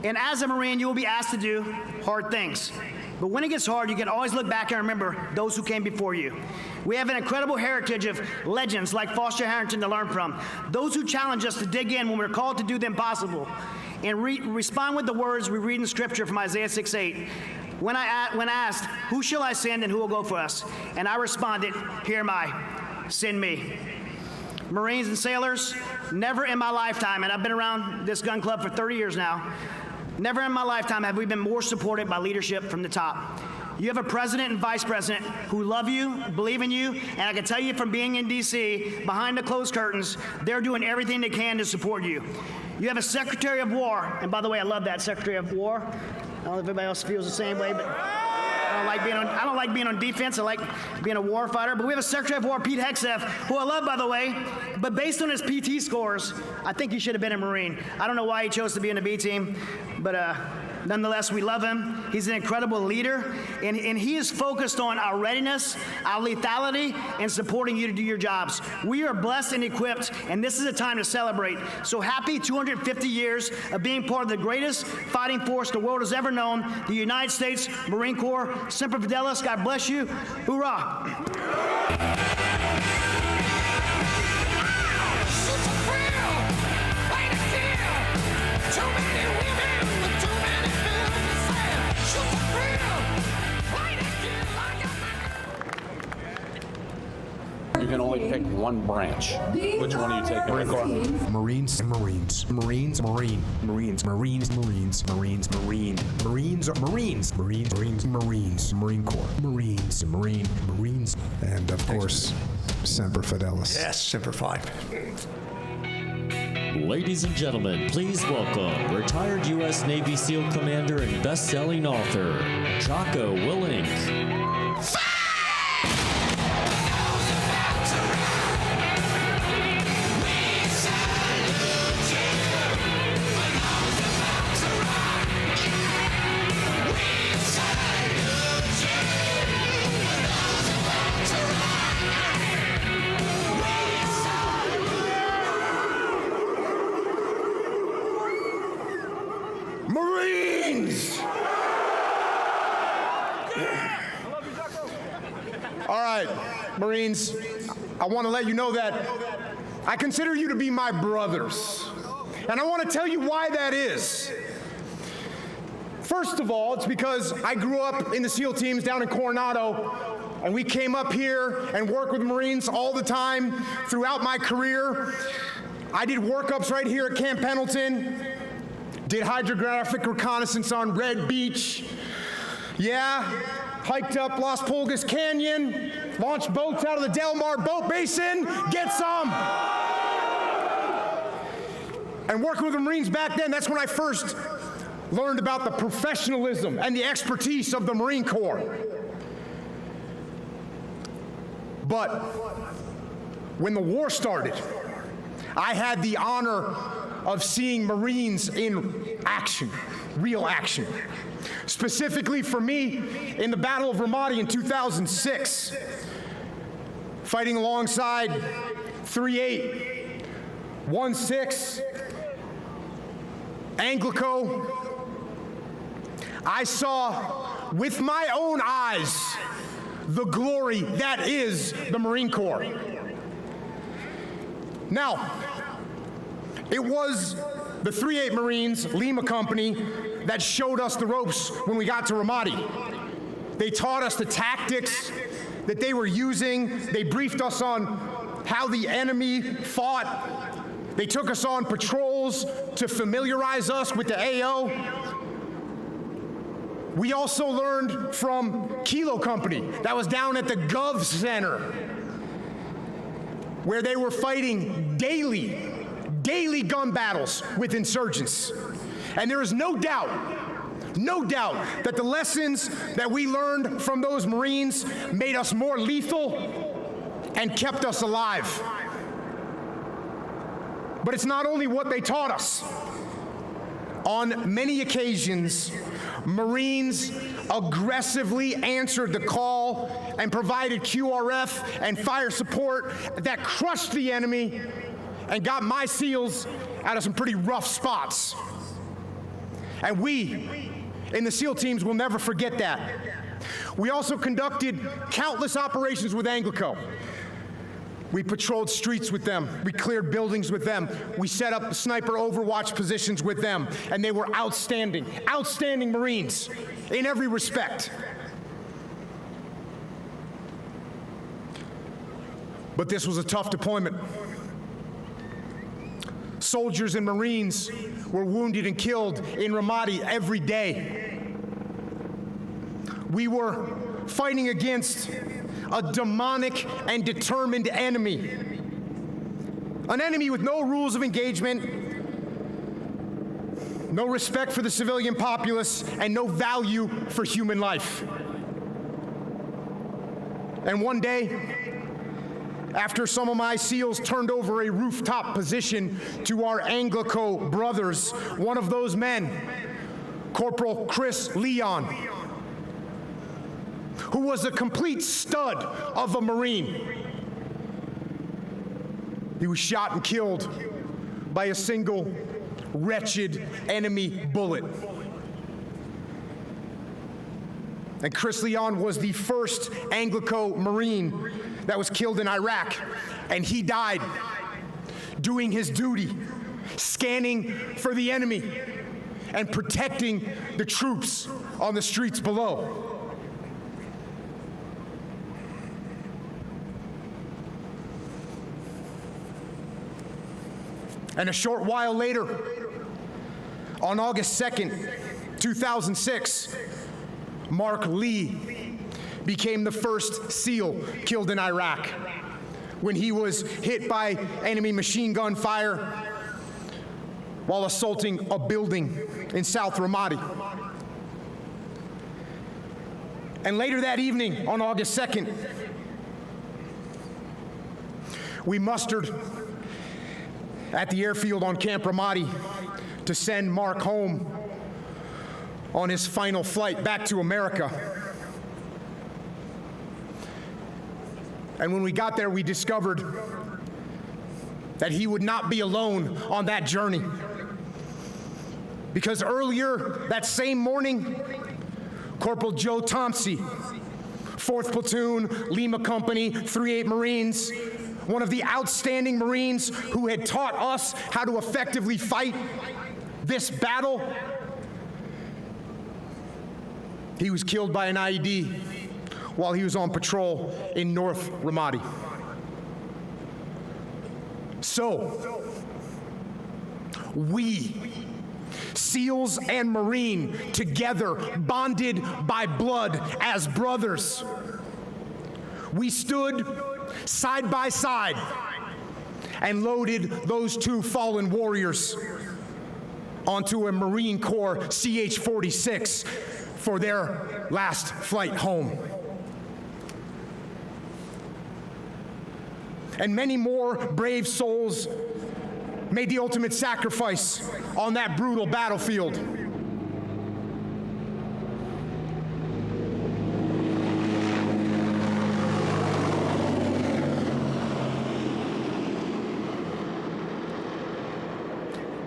Speaker 5: And as a Marine, you will be asked to do hard things. But when it gets hard, you can always look back and remember those who came before you. We have an incredible heritage of legends like Foster Harrington to learn from. Those who challenge us to dig in when we're called to do the impossible. And respond with the words we read in Scripture from Isaiah 6:8. When asked, who shall I send and who will go for us? And I responded, here am I, send me. Marines and sailors, never in my lifetime, and I've been around this gun club for 30 years now, never in my lifetime have we been more supported by leadership from the top. You have a president and vice president who love you, believe in you, and I can tell you from being in D.C., behind the closed curtains, they're doing everything they can to support you. You have a Secretary of War, and by the way, I love that Secretary of War. I don't know if everybody else feels the same way, but I I don't like being on defense. I like being a war fighter. But we have a Secretary of War, Pete Hegseth, who I love, by the way. But based on his PT scores, I think he should have been a Marine. I don't know why he chose to be in the B team, but nonetheless, we love him. He's an incredible leader, and he is focused on our readiness, our lethality, and supporting you to do your jobs. We are blessed and equipped, and this is a time to celebrate. So happy 250 years of being part of the greatest fighting force the world has ever known, the United States Marine Corps. Semper Fidelis, God bless you. Hoorah!
Speaker 6: You can only pick one branch. Which one are you taking? Marine Corps.
Speaker 7: Marines, Marines, Marines, Marine, Marines, Marines, Marines, Marines, Marine, Marines, Marines, Marines, Marines, Marines, Marine Corps, Marines, Marine, Marines, and of course, Semper Fidelis.
Speaker 8: Yes, Semper Fi.
Speaker 3: Ladies and gentlemen, please welcome retired U.S. Navy SEAL commander and best-selling author, Jocko Willink.
Speaker 8: Marines! All right, Marines, I want to let you know that I consider you to be my brothers. And I want to tell you why that is. First of all, it's because I grew up in the SEAL teams down in Coronado, and we came up here and worked with Marines all the time throughout my career. I did workups right here at Camp Pendleton, did hydrographic reconnaissance on Red Beach. Yeah, hiked up Las Pulgas Canyon, launched boats out of the Del Mar Boat Basin, get some. And working with the Marines back then, that's when I first learned about the professionalism and the expertise of the Marine Corps. But when the war started, I had the honor of seeing Marines in action, real action. Specifically for me, in the Battle of Ramadi in 2006, fighting alongside 3-8, 1-6, Anglico, I saw with my own eyes the glory that is the Marine Corps. Now, it was the 3-8 Marines, Lima Company, that showed us the ropes when we got to Ramadi. They taught us the tactics that they were using. They briefed us on how the enemy fought. They took us on patrols to familiarize us with the AO. We also learned from Kilo Company, that was down at the Gov Center, where they were fighting daily gun battles with insurgents. And there is no doubt that the lessons that we learned from those Marines made us more lethal and kept us alive. But it's not only what they taught us. On many occasions, Marines aggressively answered the call and provided QRF and fire support that crushed the enemy and got my SEALs out of some pretty rough spots. And we, in the SEAL teams, will never forget that. We also conducted countless operations with Anglico. We patrolled streets with them. We cleared buildings with them. We set up sniper overwatch positions with them. And they were outstanding Marines in every respect. But this was a tough deployment. Soldiers and Marines were wounded and killed in Ramadi every day. We were fighting against a demonic and determined enemy. An enemy with no rules of engagement, no respect for the civilian populace, and no value for human life. And one day, after some of my SEALs turned over a rooftop position to our Anglico brothers, one of those men, Corporal Chris Leon, who was a complete stud of a Marine, he was shot and killed by a single wretched enemy bullet. And Chris Leon was the first Anglico Marine that was killed in Iraq, and he died doing his duty, scanning for the enemy and protecting the troops on the streets below. And a short while later, on August 2nd, 2006, Mark Lee became the first SEAL killed in Iraq when he was hit by enemy machine gun fire while assaulting a building in South Ramadi. And later that evening, on August 2nd, we mustered at the airfield on Camp Ramadi to send Mark home on his final flight back to America. And when we got there, we discovered that he would not be alone on that journey. Because earlier that same morning, Corporal Joe Thompson, 4th Platoon, Lima Company, 3-8 Marines, one of the outstanding Marines who had taught us how to effectively fight this battle, he was killed by an IED while he was on patrol in North Ramadi. So, we, SEALs and Marine, together, bonded by blood as brothers, we stood side by side and loaded those two fallen warriors onto a Marine Corps CH-46 for their last flight home. And many more brave souls made the ultimate sacrifice on that brutal battlefield.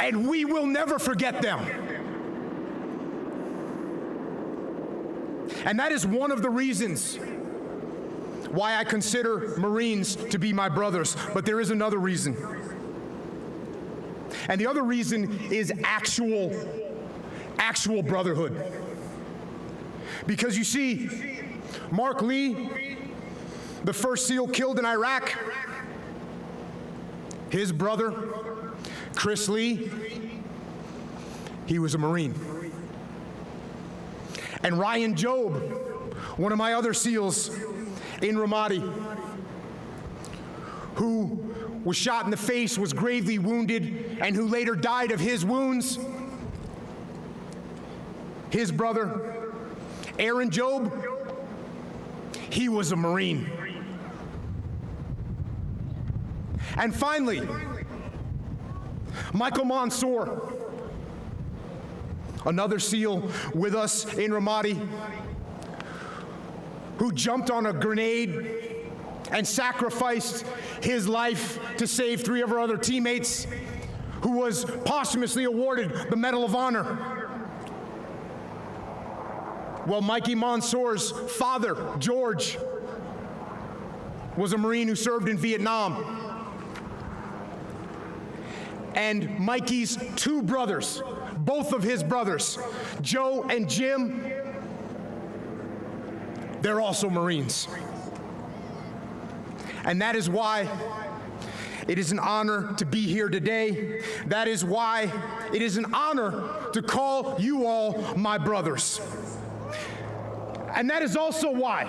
Speaker 8: And we will never forget them. And that is one of the reasons why I consider Marines to be my brothers. But there is another reason. And the other reason is actual brotherhood. Because you see, Mark Lee, the first SEAL killed in Iraq, his brother, Chris Lee, he was a Marine. And Ryan Job, one of my other SEALs in Ramadi, who was shot in the face, was gravely wounded, and who later died of his wounds, his brother, Aaron Job, he was a Marine. And finally, Michael Mansour, another SEAL with us in Ramadi, who jumped on a grenade and sacrificed his life to save 3 of our other teammates, who was posthumously awarded the Medal of Honor. Well, Mikey Mansour's father, George, was a Marine who served in Vietnam. And Mikey's 2 brothers, both of his brothers, Joe and Jim, they're also Marines. And that is why it is an honor to be here today. That is why it is an honor to call you all my brothers. And that is also why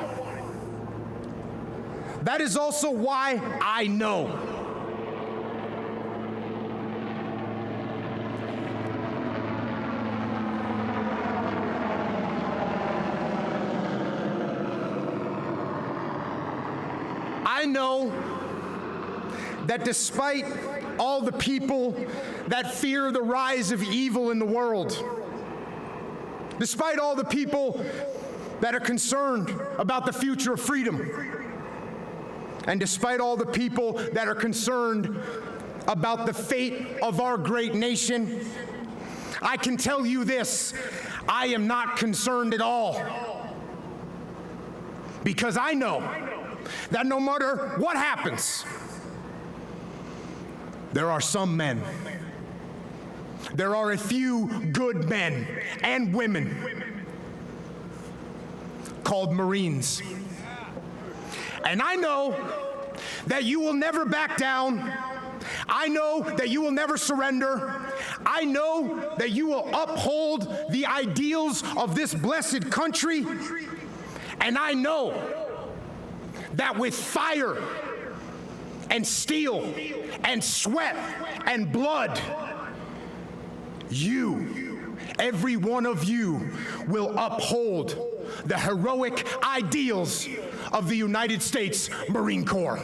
Speaker 8: I know I know that despite all the people that fear the rise of evil in the world, despite all the people that are concerned about the future of freedom, and despite all the people that are concerned about the fate of our great nation, I can tell you this: I am not concerned at all. Because I know that no matter what happens, there are some men. There are a few good men and women called Marines. And I know that you will never back down. I know that you will never surrender. I know that you will uphold the ideals of this blessed country. And I know that with fire and steel and sweat and blood, you, every one of you, will uphold the heroic ideals of the United States Marine Corps.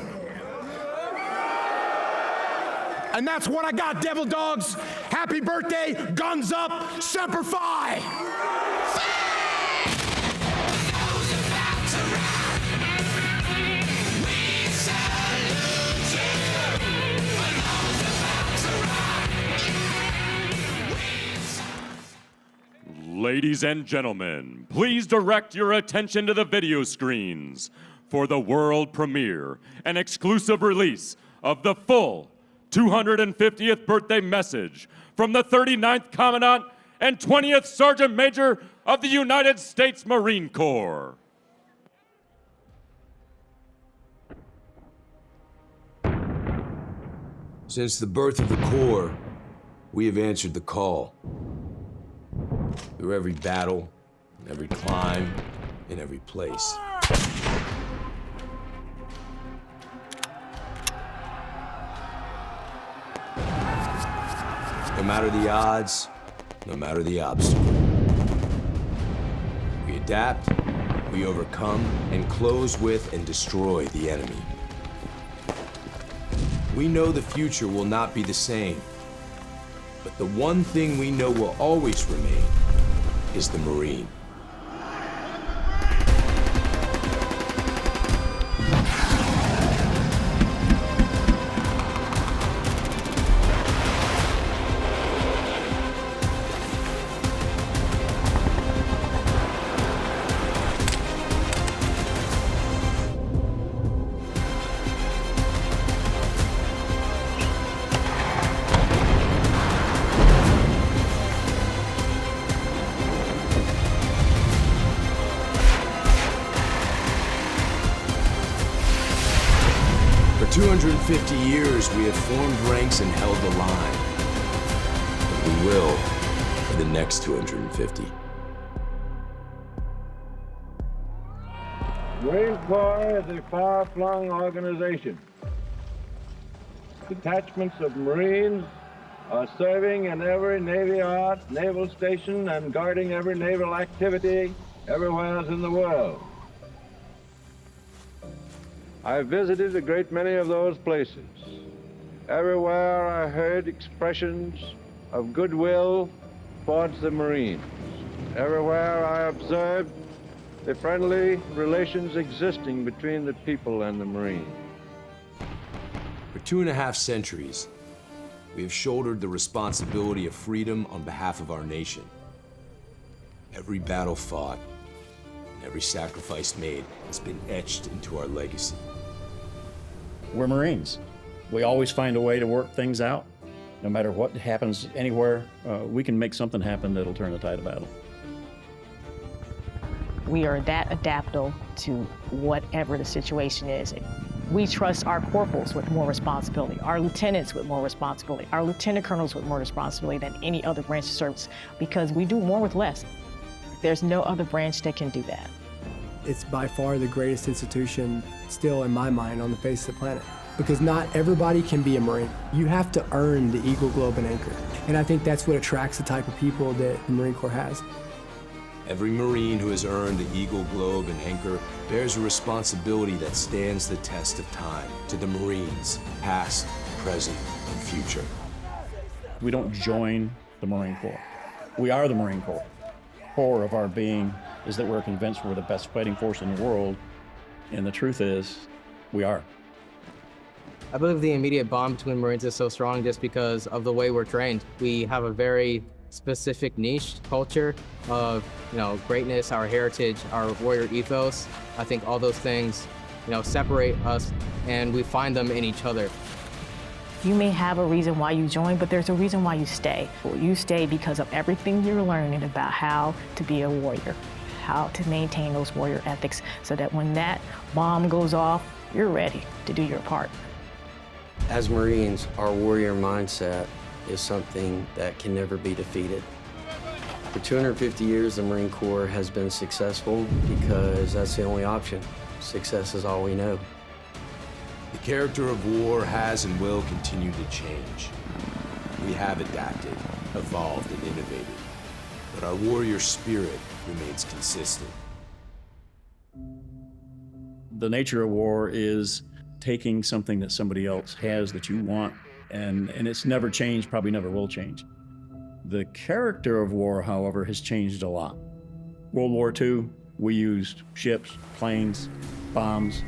Speaker 8: And that's what I got, Devil Dogs. Happy birthday, guns up, Semper Fi!
Speaker 1: Ladies and gentlemen, please direct your attention to the video screens for the world premiere and exclusive release of the full 250th birthday message from the 39th Commandant and 20th Sergeant Major of the United States Marine Corps.
Speaker 9: Since the birth of the Corps, we have answered the call. Through every battle, every climb, in every place. No matter the odds, no matter the obstacle. We adapt, we overcome, and close with and destroy the enemy. We know the future will not be the same, but the one thing we know will always remain is the Marine. For 250 years, we have formed ranks and held the line. And we will for the next 250.
Speaker 10: Marine Corps is a far-flung organization. Detachments of Marines are serving in every Navy yard, naval station, and guarding every naval activity everywhere in the world. I've visited a great many of those places. Everywhere I heard expressions of goodwill towards the Marines. Everywhere I observed the friendly relations existing between the people and the Marines.
Speaker 9: For 2.5 centuries, we have shouldered the responsibility of freedom on behalf of our nation. Every battle fought and every sacrifice made has been etched into our legacy.
Speaker 11: We're Marines. We always find a way to work things out. No matter what happens anywhere, we can make something happen that'll turn the tide of battle.
Speaker 12: We are that adaptable to whatever the situation is. We trust our corporals with more responsibility, our lieutenants with more responsibility, our lieutenant colonels with more responsibility than any other branch of service, because we do more with less. There's no other branch that can do that.
Speaker 13: It's by far the greatest institution still in my mind on the face of the planet, because not everybody can be a Marine. You have to earn the Eagle, Globe, and Anchor. And I think that's what attracts the type of people that the Marine Corps has.
Speaker 9: Every Marine who has earned the Eagle, Globe, and Anchor bears a responsibility that stands the test of time. To the Marines, past, present, and future.
Speaker 11: We don't join the Marine Corps. We are the Marine Corps. Core of our being is that we're convinced we're the best fighting force in the world, and the truth is, we are.
Speaker 14: I believe the immediate bond between Marines is so strong just because of the way we're trained. We have a very specific niche culture of, greatness, our heritage, our warrior ethos. I think all those things, separate us, and we find them in each other.
Speaker 12: You may have a reason why you join, but there's a reason why you stay. You stay because of everything you're learning about how to be a warrior, how to maintain those warrior ethics, so that when that bomb goes off, you're ready to do your part.
Speaker 15: As Marines, our warrior mindset is something that can never be defeated. For 250 years, the Marine Corps has been successful because that's the only option. Success is all we know.
Speaker 9: The character of war has and will continue to change. We have adapted, evolved, and innovated, but our warrior spirit remains consistent.
Speaker 11: The nature of war is taking something that somebody else has that you want, and it's never changed, probably never will change. The character of war, however, has changed a lot. World War II, we used ships, planes, bombs.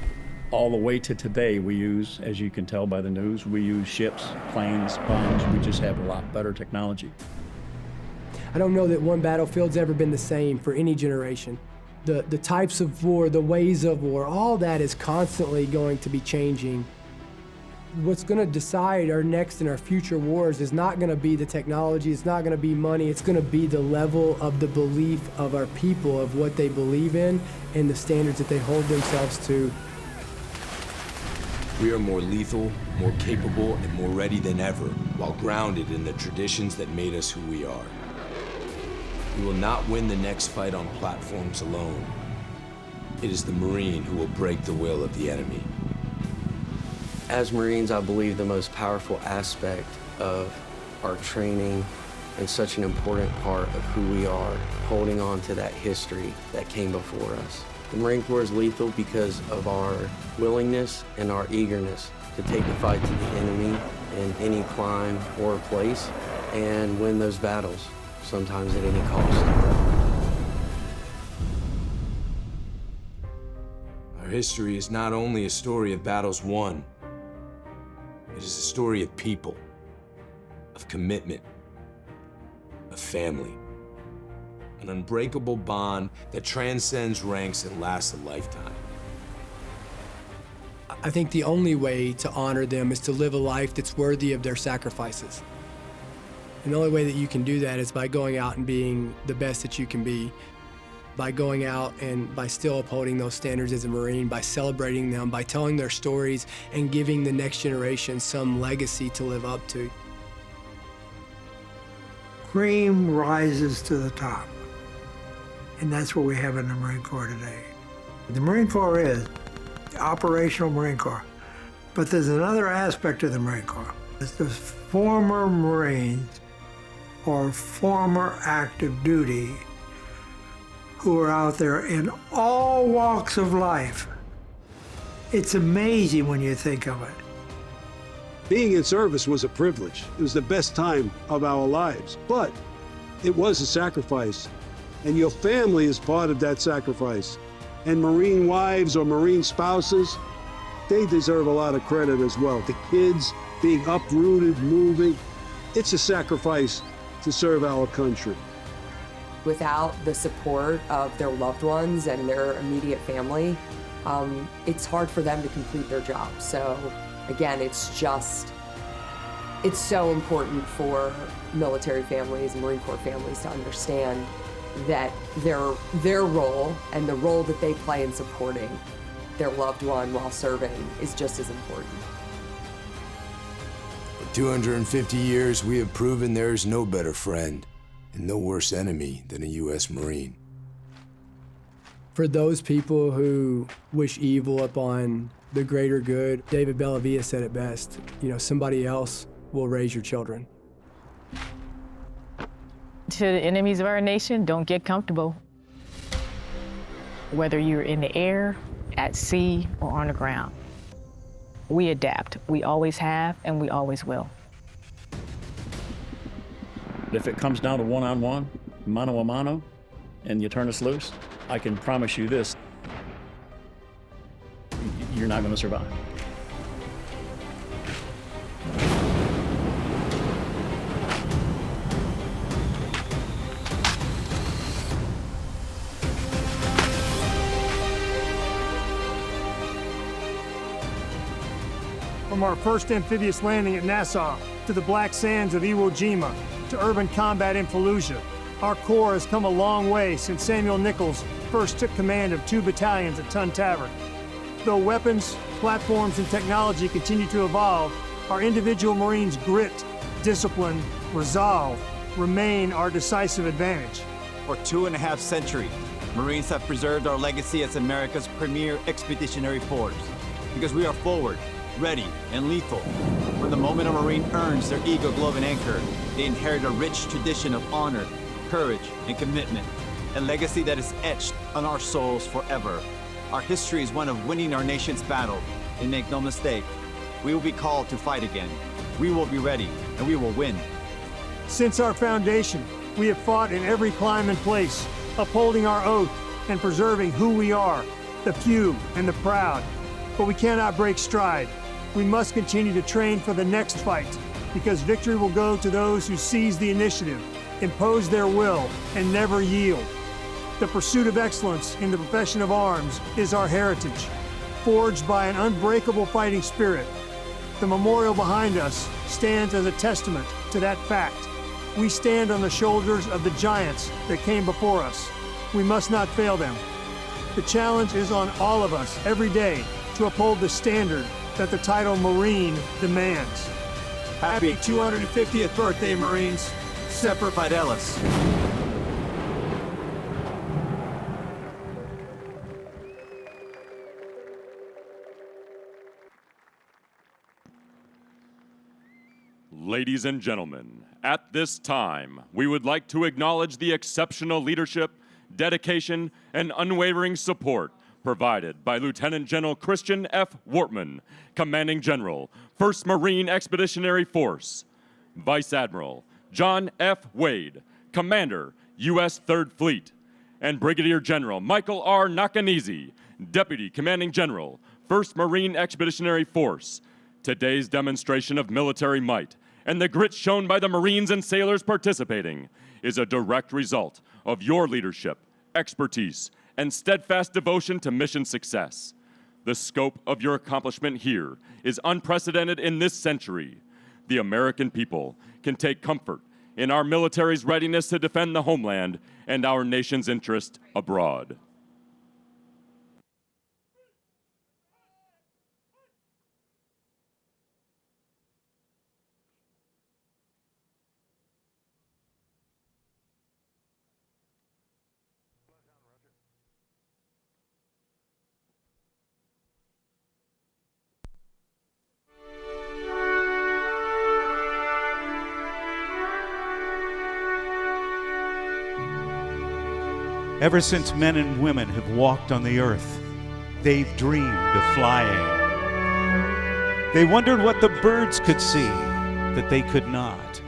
Speaker 11: All the way to today, we use, as you can tell by the news, we use ships, planes, bombs. We just have a lot better technology.
Speaker 13: I don't know that one battlefield's ever been the same for any generation. The types of war, the ways of war, all that is constantly going to be changing. What's going to decide our next and our future wars is not going to be the technology, it's not going to be money, it's going to be the level of the belief of our people, of what they believe in, and the standards that they hold themselves to.
Speaker 9: We are more lethal, more capable, and more ready than ever, while grounded in the traditions that made us who we are. We will not win the next fight on platforms alone. It is the Marine who will break the will of the enemy.
Speaker 15: As Marines, I believe the most powerful aspect of our training and such an important part of who we are, holding on to that history that came before us. The Marine Corps is lethal because of our willingness and our eagerness to take the fight to the enemy in any climb or place and win those battles, sometimes at any cost.
Speaker 9: Our history is not only a story of battles won, it is a story of people, of commitment, of family. An unbreakable bond that transcends ranks and lasts a lifetime.
Speaker 13: I think the only way to honor them is to live a life that's worthy of their sacrifices. And the only way that you can do that is by going out and being the best that you can be, by going out and by still upholding those standards as a Marine, by celebrating them, by telling their stories and giving the next generation some legacy to live up to.
Speaker 16: Cream rises to the top. And that's what we have in the Marine Corps today. The Marine Corps is the operational Marine Corps, but there's another aspect of the Marine Corps. It's the former Marines or former active duty who are out there in all walks of life. It's amazing when you think of it.
Speaker 17: Being in service was a privilege. It was the best time of our lives, but it was a sacrifice. And your family is part of that sacrifice. And Marine wives or Marine spouses, they deserve a lot of credit as well. The kids being uprooted, moving, it's a sacrifice to serve our country.
Speaker 18: Without the support of their loved ones and their immediate family, it's hard for them to complete their job. So again, it's so important for military families and Marine Corps families to understand that their role and the role that they play in supporting their loved one while serving is just as important.
Speaker 9: For 250 years, we have proven there is no better friend and no worse enemy than a U.S. Marine.
Speaker 13: For those people who wish evil upon the greater good, David Bellavia said it best, somebody else will raise your children.
Speaker 12: To the enemies of our nation, don't get comfortable. whether you're in the air, at sea, or on the ground. We adapt. We always have, and we always will.
Speaker 11: If it comes down to one-on-one, mano-a-mano, and you turn us loose, I can promise you this, you're not going to survive.
Speaker 19: From our first amphibious landing at Nassau, to the black sands of Iwo Jima, to urban combat in Fallujah, our Corps has come a long way since Samuel Nichols first took command of 2 battalions at Tun Tavern. Though weapons, platforms, and technology continue to evolve, our individual Marines' grit, discipline, resolve remain our decisive advantage.
Speaker 20: For 2.5 centuries, Marines have preserved our legacy as America's premier expeditionary force, because we are forward, ready, and lethal. When the moment a Marine earns their Eagle Globe and Anchor, they inherit a rich tradition of honor, courage, and commitment, a legacy that is etched on our souls forever. Our history is one of winning our nation's battle, and make no mistake, we will be called to fight again. We will be ready, and we will win.
Speaker 19: Since our foundation, we have fought in every climb and place, upholding our oath and preserving who we are, the few and the proud. But we cannot break stride. We must continue to train for the next fight, because victory will go to those who seize the initiative, impose their will, and never yield. The pursuit of excellence in the profession of arms is our heritage, forged by an unbreakable fighting spirit. The memorial behind us stands as a testament to that fact. We stand on the shoulders of the giants that came before us. We must not fail them. The challenge is on all of us every day to uphold the standard that the title Marine demands.
Speaker 20: Happy 250th birthday, Marines. Semper Fidelis.
Speaker 1: Ladies and gentlemen, at this time, we would like to acknowledge the exceptional leadership, dedication, and unwavering support provided by Lieutenant General Christian F. Wortman, Commanding General, 1st Marine Expeditionary Force, Vice Admiral John F. Wade, Commander, U.S. 3rd Fleet, and Brigadier General Michael R. Nakanizi, Deputy Commanding General, 1st Marine Expeditionary Force. Today's demonstration of military might and the grit shown by the Marines and sailors participating is a direct result of your leadership, expertise, and steadfast devotion to mission success. The scope of your accomplishment here is unprecedented in this century. The American people can take comfort in our military's readiness to defend the homeland and our nation's interest abroad.
Speaker 21: Ever since men and women have walked on the earth, they've dreamed of flying. They wondered what the birds could see that they could not.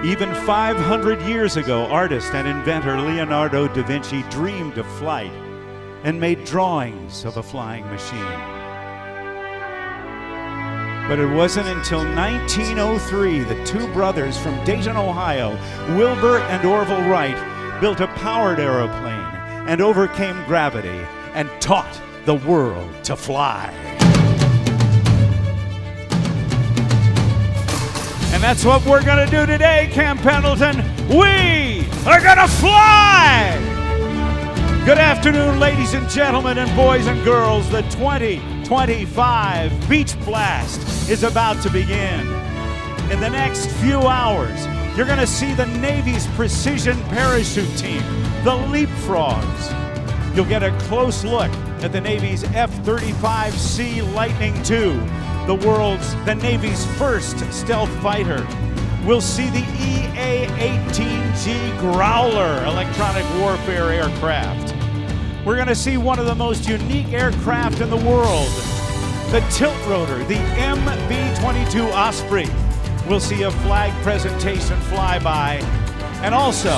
Speaker 21: Even 500 years ago, artist and inventor Leonardo da Vinci dreamed of flight and made drawings of a flying machine. But it wasn't until 1903 that 2 brothers from Dayton, Ohio, Wilbur and Orville Wright, built a powered aeroplane and overcame gravity and taught the world to fly. And that's what we're gonna do today, Camp Pendleton. We are gonna fly! Good afternoon, ladies and gentlemen and boys and girls. The 2025 Beach Blast is about to begin. In the next few hours, you're going to see the Navy's precision parachute team, the Leapfrogs. You'll get a close look at the Navy's F-35C Lightning II, the Navy's first stealth fighter. We'll see the EA-18G Growler electronic warfare aircraft. we're going to see one of the most unique aircraft in the world, the tilt rotor, the MB-22 Osprey. We'll see a flag presentation flyby, and also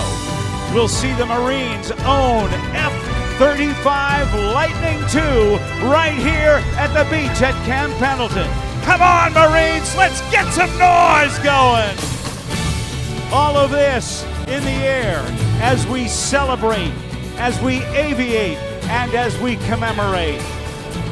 Speaker 21: we'll see the Marines' own F-35 Lightning II right here at the beach at Camp Pendleton. Come on, Marines, let's get some noise going. All of this in the air as we celebrate, as we aviate, and as we commemorate.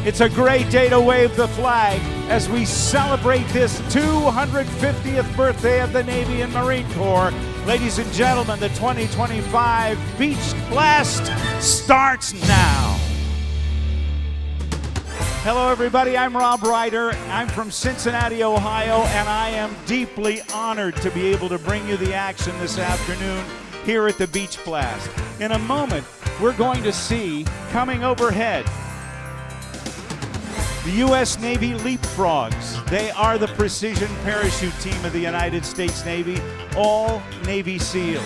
Speaker 21: It's a great day to wave the flag as we celebrate this 250th birthday of the Navy and Marine Corps. Ladies and gentlemen, the 2025 Beach Blast starts now. Hello, everybody. I'm Rob Ryder. I'm from Cincinnati, Ohio, and I am deeply honored to be able to bring you the action this afternoon here at the Beach Blast. In a moment, we're going to see coming overhead the U.S. Navy Leapfrogs. They are the precision parachute team of the United States Navy, all Navy SEALs.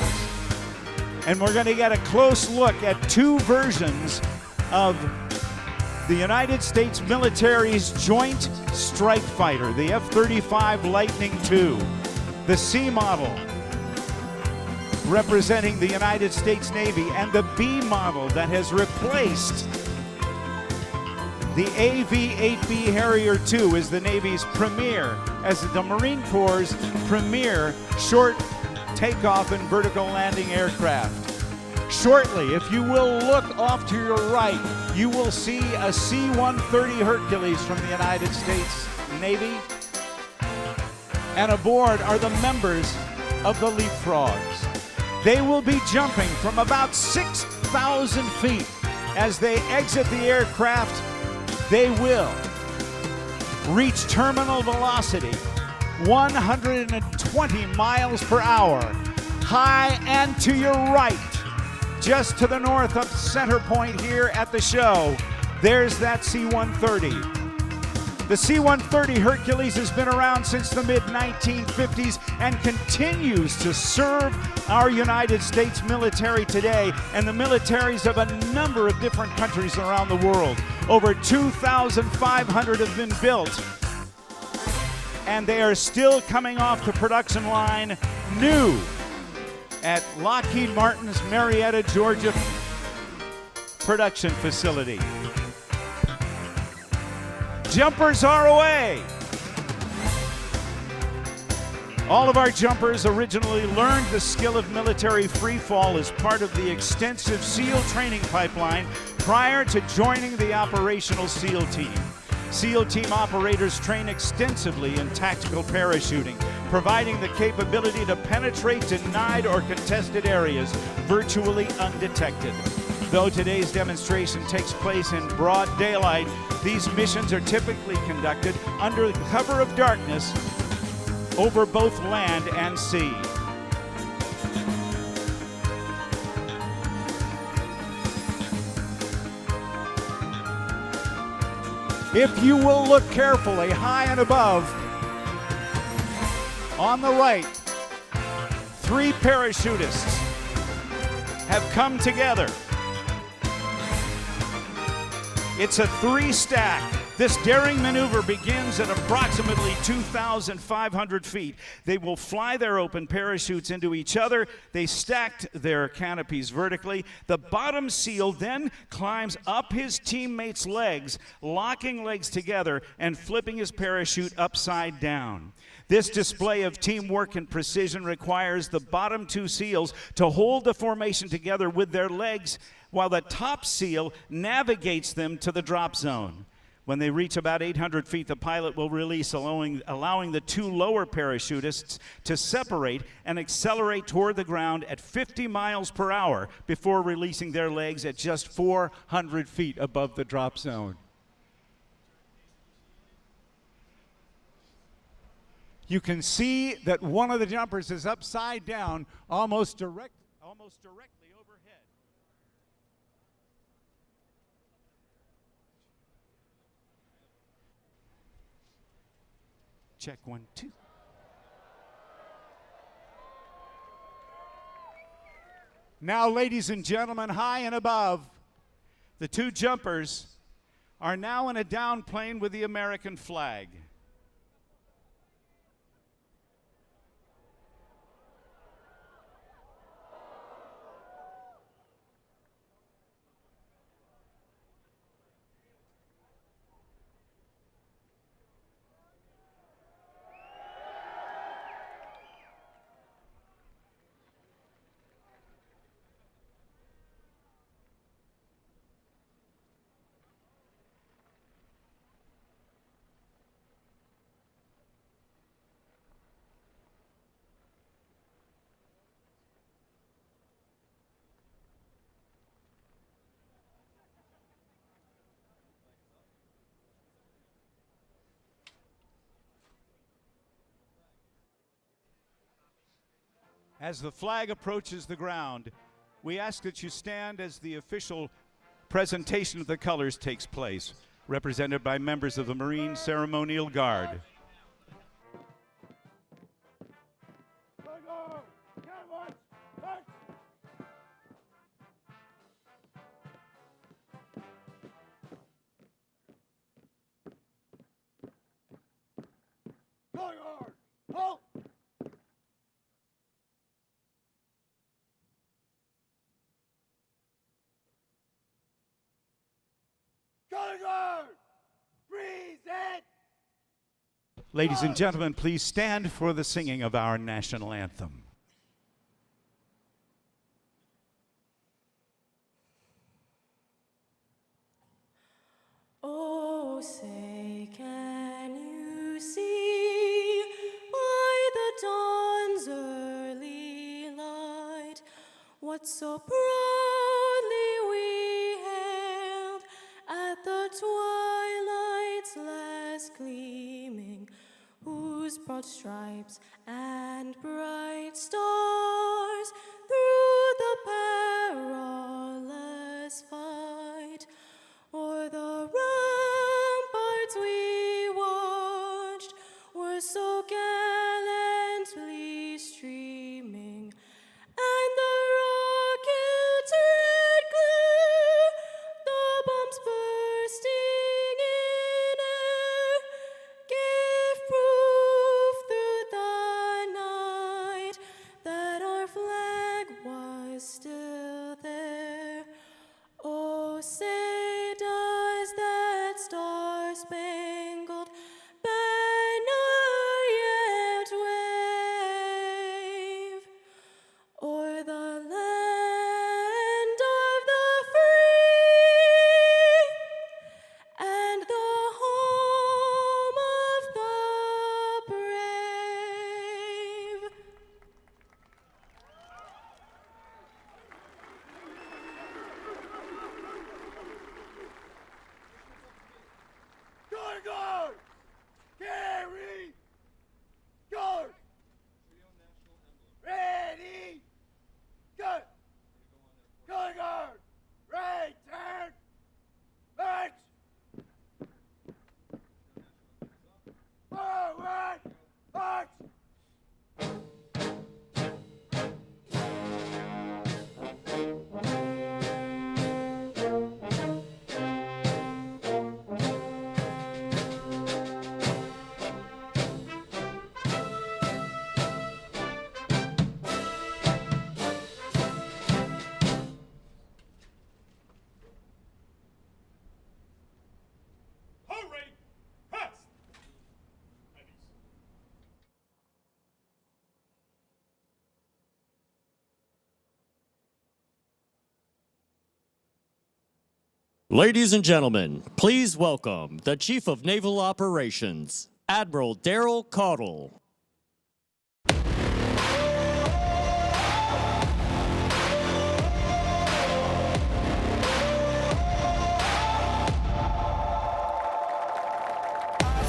Speaker 21: And we're going to get a close look at two versions of the United States military's Joint Strike Fighter, the F-35 Lightning II, the C model representing the United States Navy, and the B model that has replaced the AV-8B Harrier II is the Navy's premier, as the Marine Corps' premier short takeoff and vertical landing aircraft. Shortly, if you will look off to your right, you will see a C-130 Hercules from the United States Navy. And aboard are the members of the Leapfrogs. They will be jumping from about 6,000 feet. As they exit the aircraft, they will reach terminal velocity, 120 miles per hour, high and to your right. Just to the north of center point here at the show, there's that C-130. The C-130 Hercules has been around since the mid-1950s and continues to serve our United States military today and the militaries of a number of different countries around the world. Over 2,500 have been built, and they are still coming off the production line new at Lockheed Martin's Marietta, Georgia production facility. Jumpers are away. All of our jumpers originally learned the skill of military free fall as part of the extensive SEAL training pipeline prior to joining the operational SEAL team. SEAL team operators train extensively in tactical parachuting, providing the capability to penetrate denied or contested areas virtually undetected. Though today's demonstration takes place in broad daylight, these missions are typically conducted under the cover of darkness over both land and sea. If you will look carefully, high and above, on the right, 3 parachutists have come together. It's a 3-stack. This daring maneuver begins at approximately 2,500 feet. They will fly their open parachutes into each other. They stacked their canopies vertically. The bottom SEAL then climbs up his teammate's legs, locking legs together and flipping his parachute upside down. This display of teamwork and precision requires the bottom 2 SEALs to hold the formation together with their legs while the top SEAL navigates them to the drop zone. When they reach about 800 feet, the pilot will release, allowing the 2 lower parachutists to separate and accelerate toward the ground at 50 miles per hour before releasing their legs at just 400 feet above the drop zone. You can see that one of the jumpers is upside down, almost directly overhead. Check 1, 2. Now, ladies and gentlemen, high and above, The two jumpers are now in a down plane with the American flag. As the flag approaches the ground, we ask that you stand as the official presentation of the colors takes place, represented by members of the Marine Ceremonial Guard. Ladies and gentlemen, please stand for the singing of our national anthem.
Speaker 2: Oh, say, can you see by the dawn's early light what so proudly we hailed at the twilight's last gleaming, whose broad stripes and bright stars through the perilous fight o'er the ramparts we watched were so gallantly streaming, and the rocket's red glare, the bombs bursting in air, gave proof through the night that our flag was still there. Oh, say does that star-spangled banner yet wave o'er the land of the free and the home of the brave?
Speaker 22: Guard, guard! Carry! Guard! Ready! Cut! Guard, guard! Right turn! March! Forward! March! Hurry! Pass!
Speaker 3: Ladies and gentlemen, please welcome the Chief of Naval Operations, Admiral Daryl Caudle.
Speaker 22: I've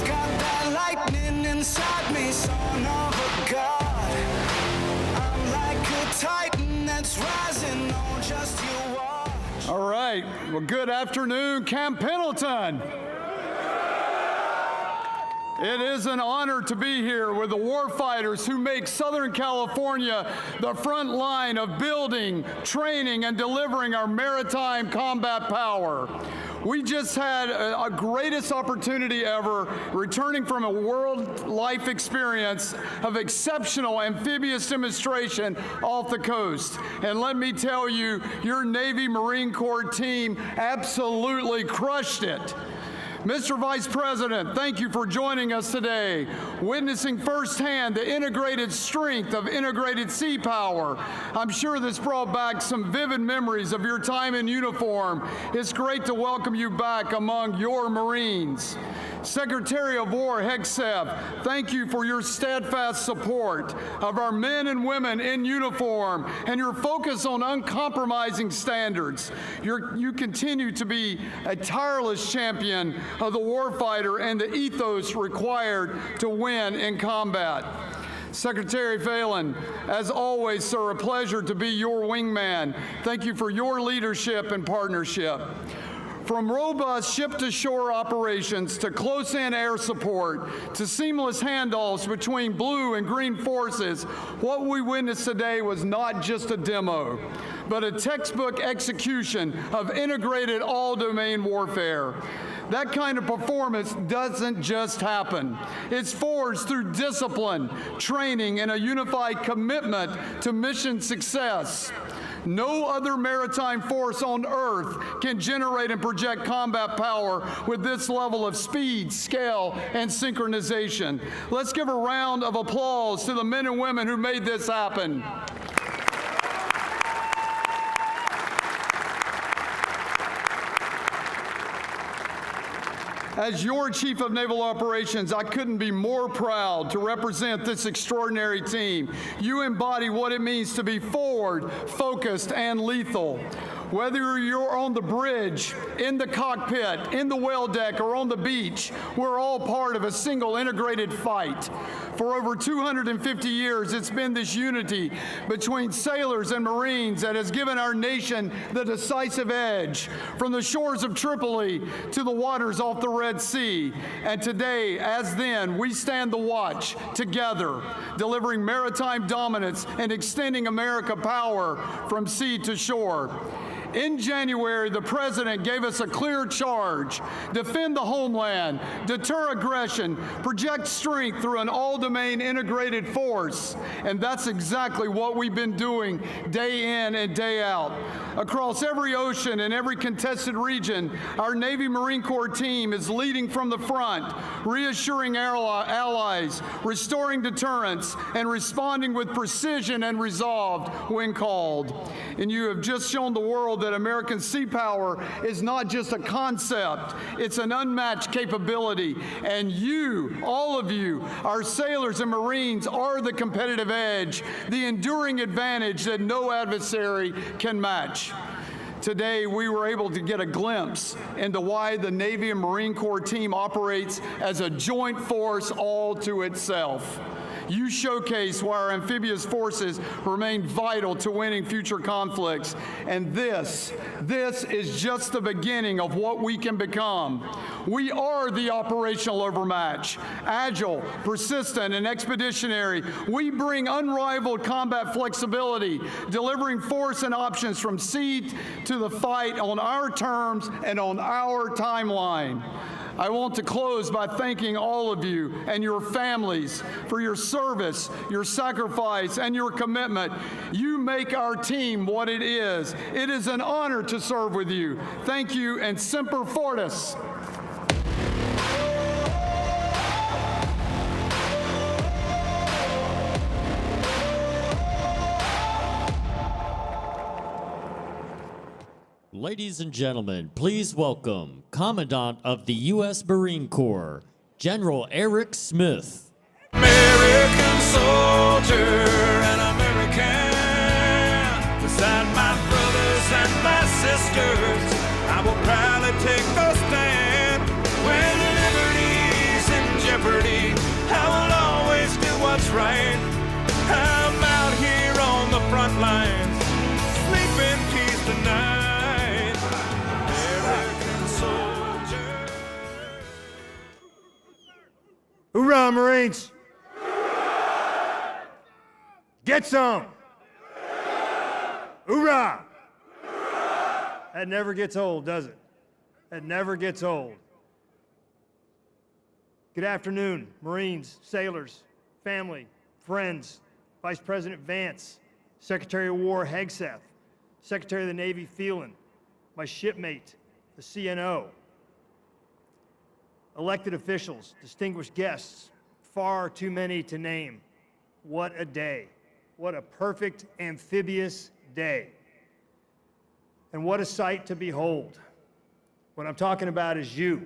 Speaker 22: got that lightning inside me, son of a god. I'm like a titan that's rising on just you watch.
Speaker 23: All right. Well, good afternoon, Camp Pendleton.
Speaker 4: It is an honor to be here with the warfighters who make Southern California the front line of building, training, and delivering our maritime combat power. We just had a greatest opportunity ever, returning from a world life experience of exceptional amphibious demonstration off the coast. And let me tell you, your Navy Marine Corps team absolutely crushed it. Mr. Vice President, thank you for joining us today, witnessing firsthand the integrated strength of integrated sea power. I'm sure this brought back some vivid memories of your time in uniform. It's great to welcome you back among your Marines. Secretary of War Hegseth, thank you for your steadfast support of our men and women in uniform and your focus on uncompromising standards. You continue to be a tireless champion of the warfighter and the ethos required to win in combat. Secretary Phelan, as always, sir, a pleasure to be your wingman. Thank you for your leadership and partnership. From robust ship-to-shore operations to close-in air support to seamless handoffs between blue and green forces, what we witnessed today was not just a demo, but a textbook execution of integrated all-domain warfare. That kind of performance doesn't just happen. It's forged through discipline, training, and a unified commitment to mission success. No other maritime force on Earth can generate and project combat power with this level of speed, scale, and synchronization. Let's give a round of applause to the men and women who made this happen. As your Chief of Naval Operations, I couldn't be more proud to represent this extraordinary team. You embody what it means to be forward, focused, and lethal. Whether you're on the bridge, in the cockpit, in the whale deck, or on the beach, we're all part of a single integrated fight. For over 250 years, it's been this unity between sailors and Marines that has given our nation the decisive edge, from the shores of Tripoli to the waters off the Red Sea. And today, as then, we stand the watch together, delivering maritime dominance and extending America power from sea to shore. In January, the President gave us a clear charge: defend the homeland, deter aggression, project strength through an all-domain integrated force. And that's exactly what we've been doing day in and day out. Across every ocean and every contested region, our Navy Marine Corps team is leading from the front, reassuring allies, restoring deterrence, and responding with precision and resolve when called. And you have just shown the world that American sea power is not just a concept, it's an unmatched capability. And you, all of you, our sailors and Marines, are the competitive edge, the enduring advantage that no adversary can match. Today, we were able to get a glimpse into why the Navy and Marine Corps team operates as a joint force all to itself. You showcase why our amphibious forces remain vital to winning future conflicts. And this is just the beginning of what we can become. We are the operational overmatch. Agile, persistent, and expeditionary, we bring unrivaled combat flexibility, delivering force and options from sea to the fight on our terms and on our timeline. I want to close by thanking all of you and your families for your service, your sacrifice, and your commitment. You make our team what it is. It is an honor to serve with you. Thank you, and Semper Fortis.
Speaker 3: Ladies and gentlemen, please welcome Commandant of the U.S. Marine Corps, General Eric Smith.
Speaker 22: American soldier and American, beside my brothers and my sisters, I will proudly take the stand. When liberty's in jeopardy, I will always do what's right. I'm out here on the front lines, sleep in peace tonight.
Speaker 19: get some? Hoorah! That never gets old, does it? That never gets old. Good afternoon, Marines, sailors, family, friends, Vice President Vance, Secretary of War Hegseth, Secretary of the Navy Phelan, my shipmate, the CNO, elected officials, distinguished guests, far too many to name. What a day. What a perfect amphibious day. And what a sight to behold. What I'm talking about is you.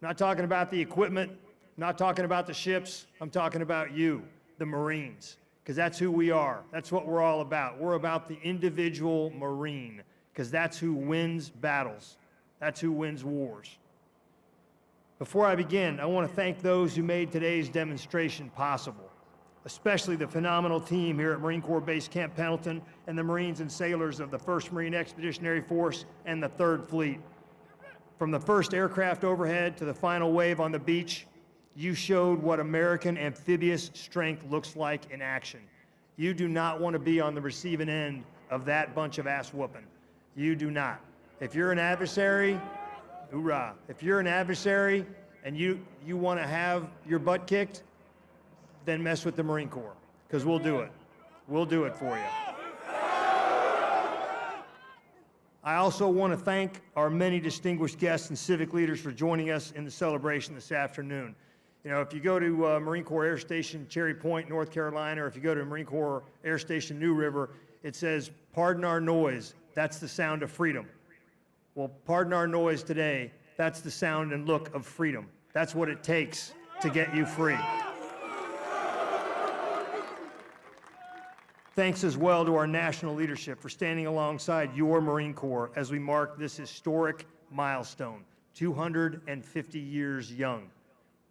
Speaker 19: I'm not talking about the equipment, I'm not talking about the ships, I'm talking about you, the Marines, because that's who we are. That's what we're all about. We're about the individual Marine, because that's who wins battles. That's who wins wars. Before I begin, I want to thank those who made today's demonstration possible, especially the phenomenal team here at Marine Corps Base Camp Pendleton and the Marines and sailors of the 1st Marine Expeditionary Force and the 3rd Fleet. From the first aircraft overhead to the final wave on the beach, you showed what American amphibious strength looks like in action. You do not want to be on the receiving end of that bunch of ass whooping. You do not. If you're an adversary, hoorah. If you're an adversary and you want to have your butt kicked, then mess with the Marine Corps, because we'll do it. We'll do it for you. I also want to thank our many distinguished guests and civic leaders for joining us in the celebration this afternoon. You know, if you go to Marine Corps Air Station Cherry Point, North Carolina, or if you go to Marine Corps Air Station New River, it says, "Pardon our noise, that's the sound of freedom." Well, pardon our noise today, that's the sound and look of freedom. That's what it takes to get you free. Thanks as well to our national leadership for standing alongside your Marine Corps as we mark this historic milestone, 250 years young.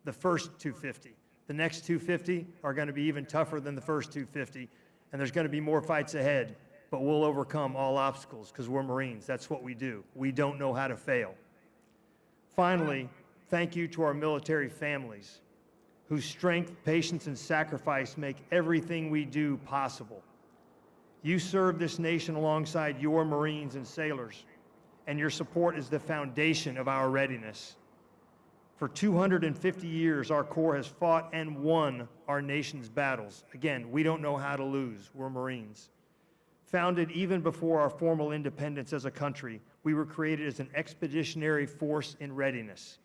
Speaker 19: The first 250. The next 250 are going to be even tougher than the first 250, and there's going to be more fights ahead, but we'll overcome all obstacles because we're Marines. That's what we do. We don't know how to fail. Finally, thank you to our military families whose strength, patience, and sacrifice make everything we do possible. You serve this nation alongside your Marines and sailors, and your support is the foundation of our readiness. For 250 years, our Corps has fought and won our nation's battles. Again, we don't know how to lose. We're Marines. Founded even before our formal independence as a country, we were created as an expeditionary force in readiness,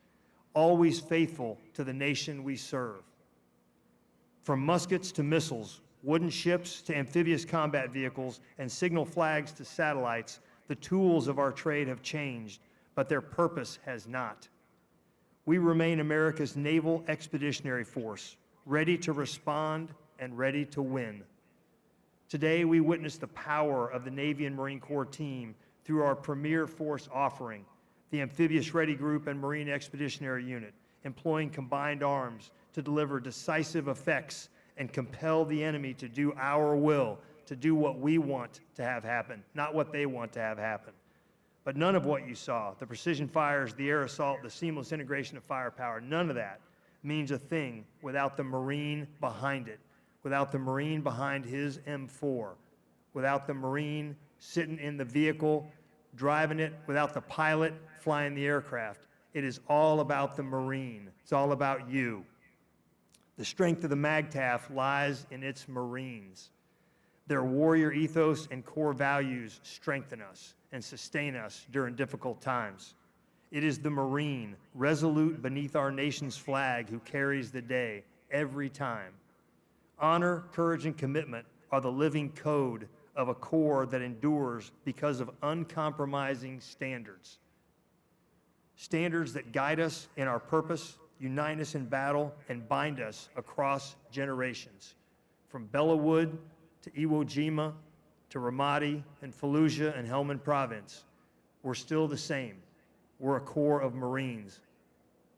Speaker 19: always faithful to the nation we serve. From muskets to missiles, wooden ships to amphibious combat vehicles, and signal flags to satellites, the tools of our trade have changed, but their purpose has not. We remain America's naval expeditionary force, ready to respond and ready to win. Today, we witness the power of the Navy and Marine Corps team through our premier force offering, the Amphibious Ready Group and Marine Expeditionary Unit, employing combined arms to deliver decisive effects and compel the enemy to do our will, to do what we want to have happen, not what they want to have happen. But none of what you saw, the precision fires, the air assault, the seamless integration of firepower, none of that means a thing without the Marine behind it, without the Marine behind his M4, without the Marine sitting in the vehicle, driving it, without the pilot flying the aircraft. It is all about the Marine. It's all about you. The strength of the MAGTF lies in its Marines. Their warrior ethos and core values strengthen us and sustain us during difficult times. It is the Marine, resolute beneath our nation's flag, who carries the day every time. Honor, courage, and commitment are the living code of a Corps that endures because of uncompromising standards. Standards that guide us in our purpose, unite us in battle, and bind us across generations. From Bellawood to Iwo Jima to Ramadi and Fallujah and Helmand Province, we're still the same. We're a Corps of Marines.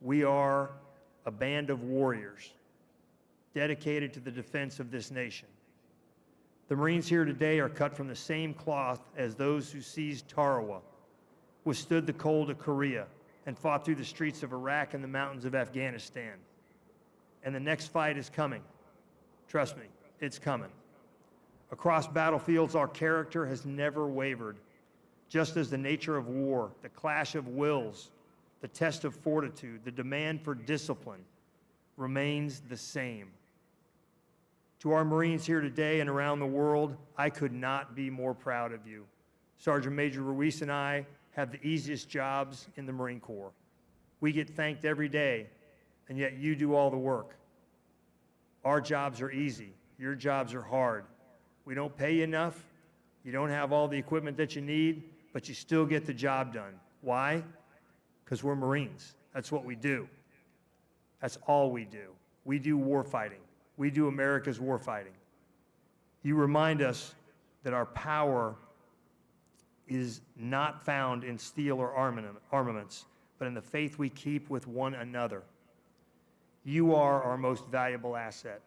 Speaker 19: We are a band of warriors dedicated to the defense of this nation. The Marines here today are cut from the same cloth as those who seized Tarawa, withstood the cold of Korea, and fought through the streets of Iraq and the mountains of Afghanistan. And the next fight is coming. Trust me, it's coming.
Speaker 5: Across battlefields, our character has never wavered. Just as the nature of war, the clash of wills, the test of fortitude, the demand for discipline remains the same. To our Marines here today and around the world, I could not be more proud of you. Sergeant Major Ruiz and I have the easiest jobs in the Marine Corps. We get thanked every day, and yet you do all the work. Our jobs are easy. Your jobs are hard. We don't pay you enough. You don't have all the equipment that you need, but you still get the job done. Why? Because we're Marines. That's what we do. That's all we do. We do war fighting. We do America's war fighting. You remind us that our power is not found in steel or armaments, but in the faith we keep with one another. You are our most valuable asset.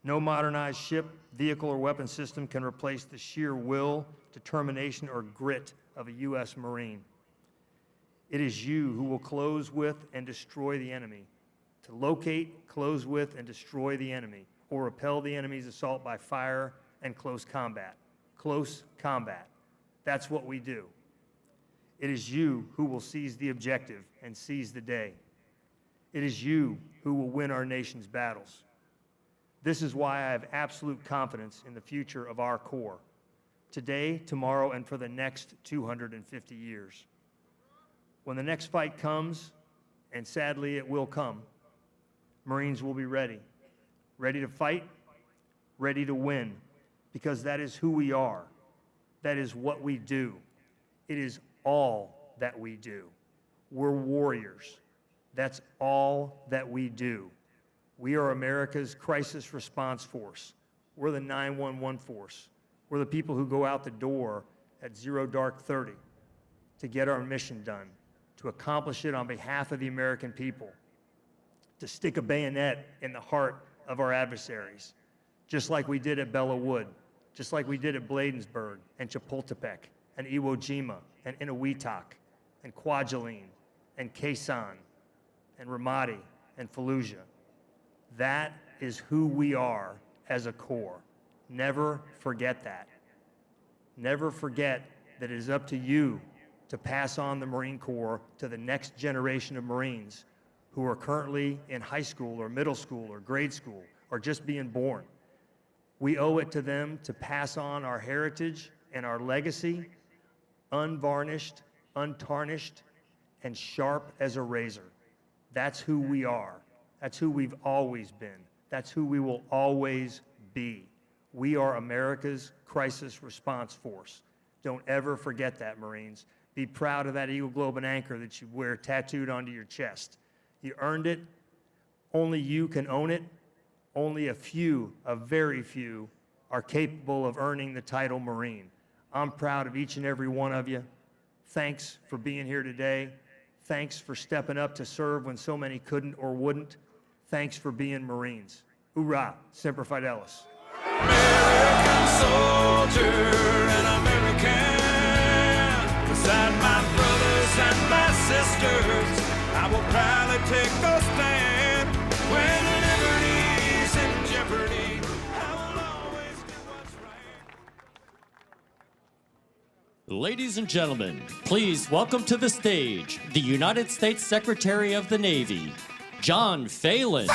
Speaker 5: No modernized ship, vehicle, or weapon system can replace the sheer will, determination, or grit of a U.S. Marine. It is you who will close with and destroy the enemy. To locate, close with, and destroy the enemy, or repel the enemy's assault by fire and close combat. Close combat. That's what we do. It is you who will seize the objective and seize the day. It is you who will win our nation's battles. This is why I have absolute confidence in the future of our Corps, today, tomorrow, and for the next 250 years. When the next fight comes, and sadly it will come, Marines will be ready. Ready to fight, ready to win, because that is who we are. That is what we do. It is all that we do. We're warriors. That's all that we do. We are America's crisis response force. We're the 911 force. We're the people who go out the door at 0:30 to get our mission done, to accomplish it on behalf of the American people, to stick a bayonet in the heart of our adversaries, just like we did at Belleau Wood, just like we did at Bladensburg and Chapultepec and Iwo Jima and Eniwetok and Kwajalein and Quezon and Ramadi and Fallujah. That is who we are as a Corps. Never forget that. Never forget that it is up to you to pass on the Marine Corps to the next generation of Marines who are currently in high school or middle school or grade school or just being born. We owe it to them to pass on our heritage and our legacy, unvarnished, untarnished, and sharp as a razor. That's who we are. That's who we've always been. That's who we will always be. We are America's crisis response force. Don't ever forget that, Marines. Be proud of that Eagle Globe and Anchor that you wear tattooed onto your chest. You earned it. Only you can own it. Only a very few, are capable of earning the title Marine. I'm proud of each and every one of you. Thanks for being here today. Thanks for stepping up to serve when so many couldn't or wouldn't. Thanks for being Marines. Hoorah, Semper Fidelis.
Speaker 22: American soldier and American, beside my brothers and my sisters, I will proudly take the stand. When liberty's in jeopardy, I will always do what's right.
Speaker 3: Ladies and gentlemen, please welcome to the stage the United States Secretary of the Navy, John Phelan.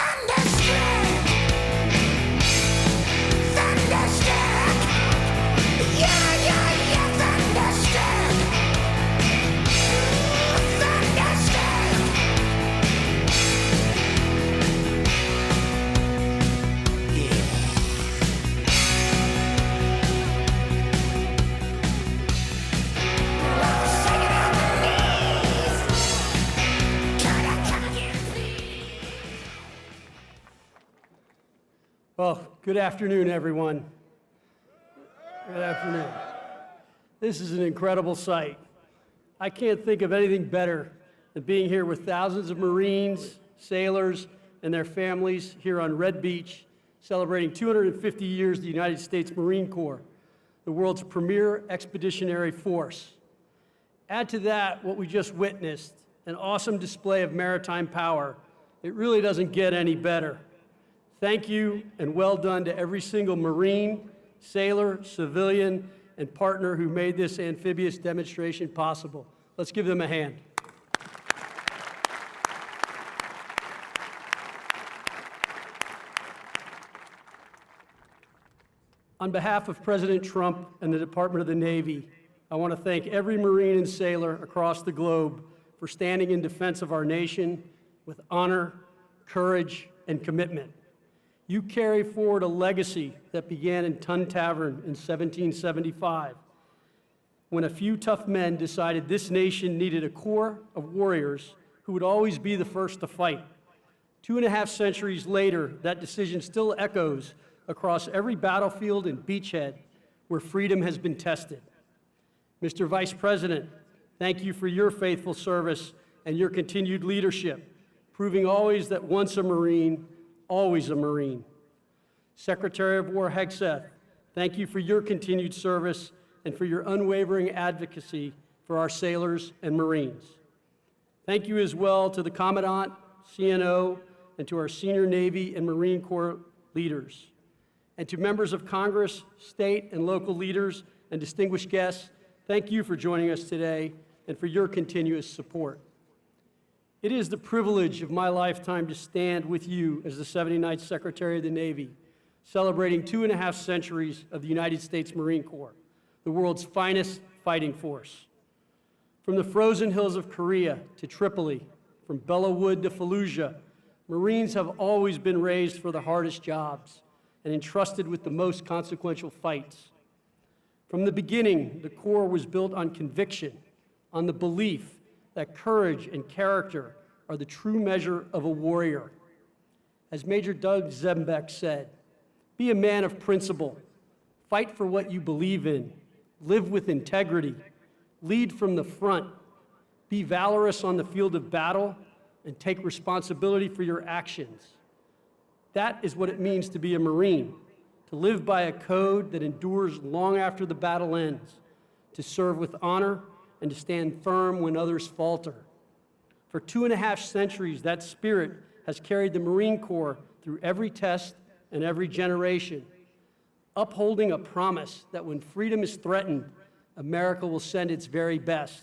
Speaker 6: Well, good afternoon, everyone. Good afternoon. This is an incredible sight. I can't think of anything better than being here with thousands of Marines, sailors, and their families here on Red Beach, celebrating 250 years of the United States Marine Corps, the world's premier expeditionary force. Add to that what we just witnessed, an awesome display of maritime power. It really doesn't get any better. Thank you and well done to every single Marine, sailor, civilian, and partner who made this amphibious demonstration possible. Let's give them a hand. On behalf of President Trump and the Department of the Navy, I want to thank every Marine and sailor across the globe for standing in defense of our nation with honor, courage, and commitment. You carry forward a legacy that began in Tun Tavern in 1775, when a few tough men decided this nation needed a corps of warriors who would always be the first to fight. 2.5 centuries later, that decision still echoes across every battlefield and beachhead where freedom has been tested. Mr. Vice President, thank you for your faithful service and your continued leadership, proving always that once a Marine, always a Marine. Secretary of War Hegseth, thank you for your continued service and for your unwavering advocacy for our sailors and Marines. Thank you as well to the Commandant, CNO, and to our senior Navy and Marine Corps leaders. And to members of Congress, state and local leaders, and distinguished guests, thank you for joining us today and for your continuous support. It is the privilege of my lifetime to stand with you as the 79th Secretary of the Navy, celebrating 2.5 centuries of the United States Marine Corps, the world's finest fighting force. From the frozen hills of Korea to Tripoli, from Belleau Wood to Fallujah, Marines have always been raised for the hardest jobs and entrusted with the most consequential fights. From the beginning, the Corps was built on conviction, on the belief that courage and character are the true measure of a warrior. As Major Doug Zembeck said, be a man of principle, fight for what you believe in, live with integrity, lead from the front, be valorous on the field of battle, and take responsibility for your actions. That is what it means to be a Marine, to live by a code that endures long after the battle ends, to serve with honor, and to stand firm when others falter. For 2.5 centuries, that spirit has carried the Marine Corps through every test and every generation, upholding a promise that when freedom is threatened, America will send its very best.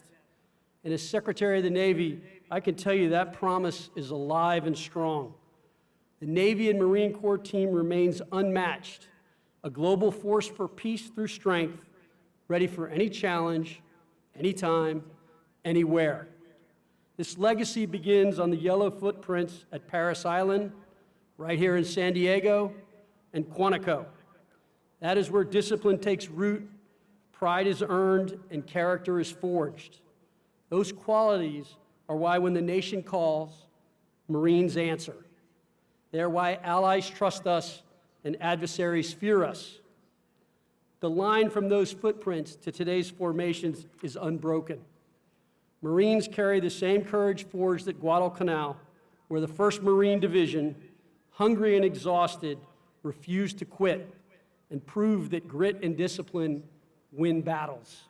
Speaker 6: And as Secretary of the Navy, I can tell you that promise is alive and strong. The Navy and Marine Corps team remains unmatched, a global force for peace through strength, ready for any challenge, anytime, anywhere. This legacy begins on the yellow footprints at Parris Island, right here in San Diego, and Quantico. That is where discipline takes root, pride is earned, and character is forged. Those qualities are why when the nation calls, Marines answer. They are why allies trust us and adversaries fear us. The line from those footprints to today's formations is unbroken. Marines carry the same courage forged at Guadalcanal, where the 1st Marine Division, hungry and exhausted, refused to quit and proved that grit and discipline win battles.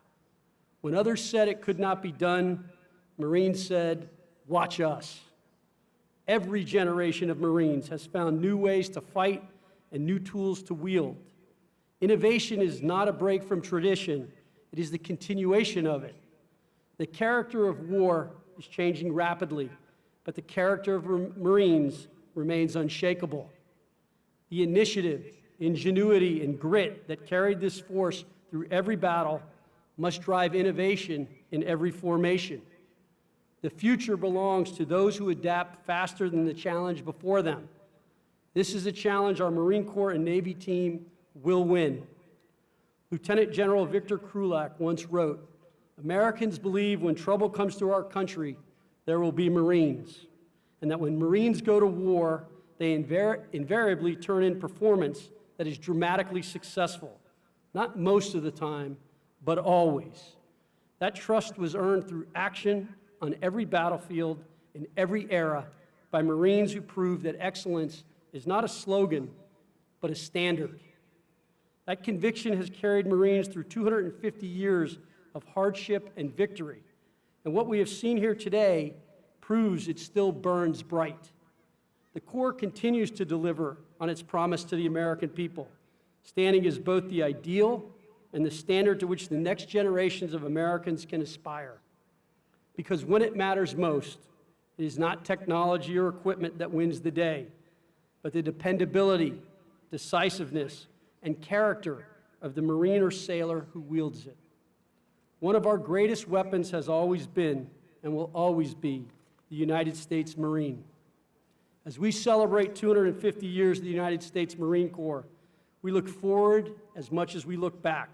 Speaker 6: When others said it could not be done, Marines said, "Watch us." Every generation of Marines has found new ways to fight and new tools to wield. Innovation is not a break from tradition, it is the continuation of it. The character of war is changing rapidly, but the character of Marines remains unshakable. The initiative, ingenuity, and grit that carried this force through every battle must drive innovation in every formation. The future belongs to those who adapt faster than the challenge before them. This is a challenge our Marine Corps and Navy team will win. Lieutenant General Victor Krulak once wrote, "Americans believe when trouble comes to our country, there will be Marines, and that when Marines go to war, they invariably turn in performance that is dramatically successful, not most of the time, but always." That trust was earned through action on every battlefield in every era by Marines who proved that excellence is not a slogan, but a standard. That conviction has carried Marines through 250 years of hardship and victory. And what we have seen here today proves it still burns bright. The Corps continues to deliver on its promise to the American people, standing as both the ideal and the standard to which the next generations of Americans can aspire. Because when it matters most, it is not technology or equipment that wins the day, but the dependability, decisiveness, and character of the Marine or sailor who wields it. One of our greatest weapons has always been and will always be the United States Marine. As we celebrate 250 years of the United States Marine Corps, we look forward as much as we look back.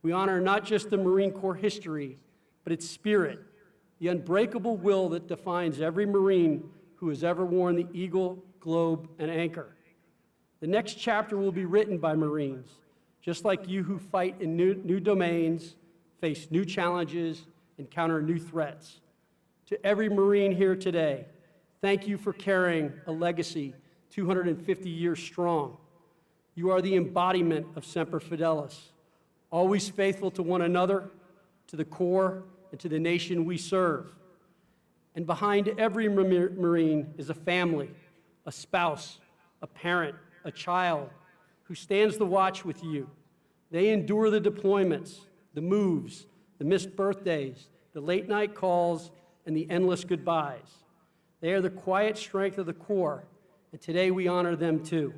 Speaker 6: We honor not just the Marine Corps history, but its spirit, the unbreakable will that defines every Marine who has ever worn the Eagle, Globe, and Anchor. The next chapter will be written by Marines, just like you who fight in new domains, face new challenges, encounter new threats. To every Marine here today, thank you for carrying a legacy 250 years strong. You are the embodiment of Semper Fidelis, always faithful to one another, to the Corps, and to the nation we serve. And behind every Marine is a family, a spouse, a parent, a child who stands the watch with you. They endure the deployments, the moves, the missed birthdays, the late night calls, and the endless goodbyes. They are the quiet strength of the Corps, and today we honor them too.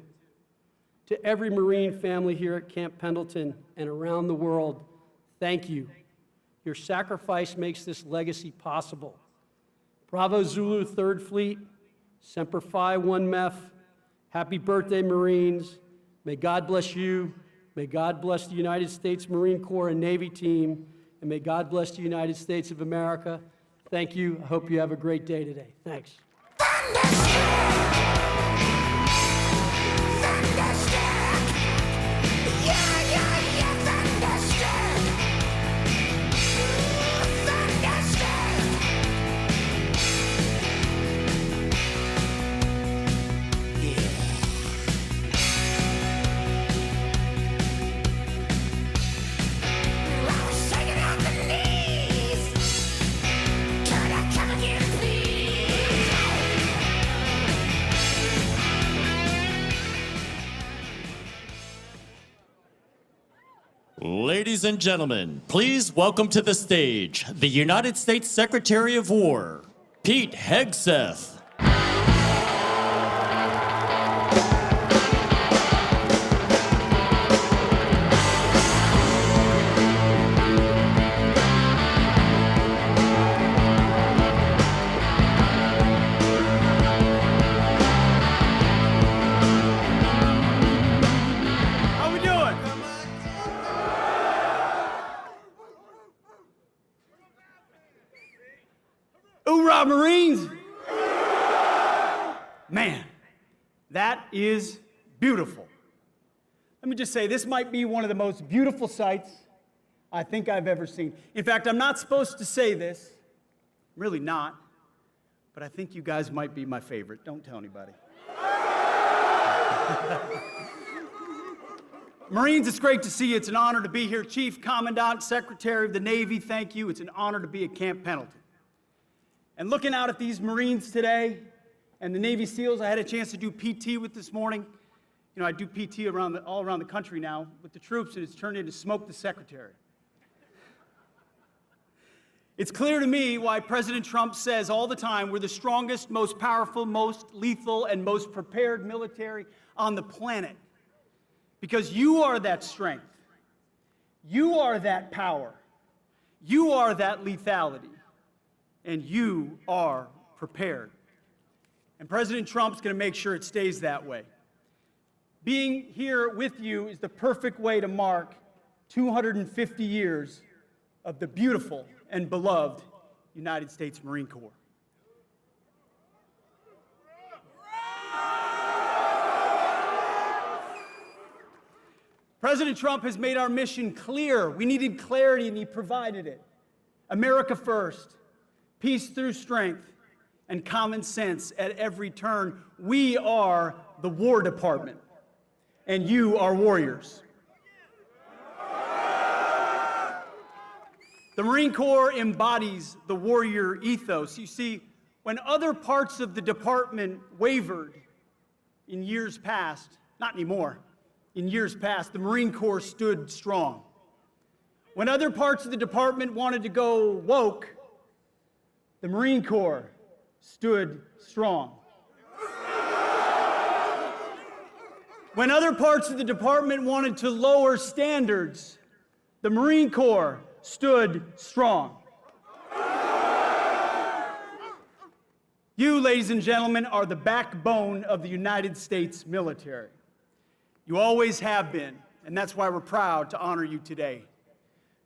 Speaker 6: To every Marine family here at Camp Pendleton and around the world, thank you. Your sacrifice makes this legacy possible. Bravo Zulu 3rd Fleet, Semper Fi 1 MEF, happy birthday, Marines. May God bless you. May God bless the United States Marine Corps and Navy team, and may God bless the United States of America. Thank you. I hope you have a great day today. Thanks.
Speaker 3: Ladies and gentlemen, please welcome to the stage the United States Secretary of War, Pete Hegseth.
Speaker 7: Hoorah, Marines! Man, that is beautiful. Let me just say, this might be one of the most beautiful sights I think I've ever seen. In fact, I'm not supposed to say this, really not, but I think you guys might be my favorite. Don't tell anybody. Marines, it's great to see you. It's an honor to be here. Chief, Commandant, Secretary of the Navy, thank you. It's an honor to be at Camp Pendleton. And looking out at these Marines today and the Navy SEALs I had a chance to do PT with this morning, you know, I do PT all around the country now with the troops, and it's turned into Smoke the Secretary. It's clear to me why President Trump says all the time we're the strongest, most powerful, most lethal, and most prepared military on the planet. Because you are that strength. You are that power. You are that lethality. And you are prepared. And President Trump's going to make sure it stays that way. Being here with you is the perfect way to mark 250 years of the beautiful and beloved United States Marine Corps. President Trump has made our mission clear. We needed clarity, and he provided it. America first. Peace through strength, and common sense at every turn. We are the War Department, and you are warriors. The Marine Corps embodies the warrior ethos. You see, when other parts of the department wavered in years past, not anymore, in years past, the Marine Corps stood strong. When other parts of the department wanted to go woke, the Marine Corps stood strong. When other parts of the department wanted to lower standards, the Marine Corps stood strong. You, ladies and gentlemen, are the backbone of the United States military. You always have been, and that's why we're proud to honor you today.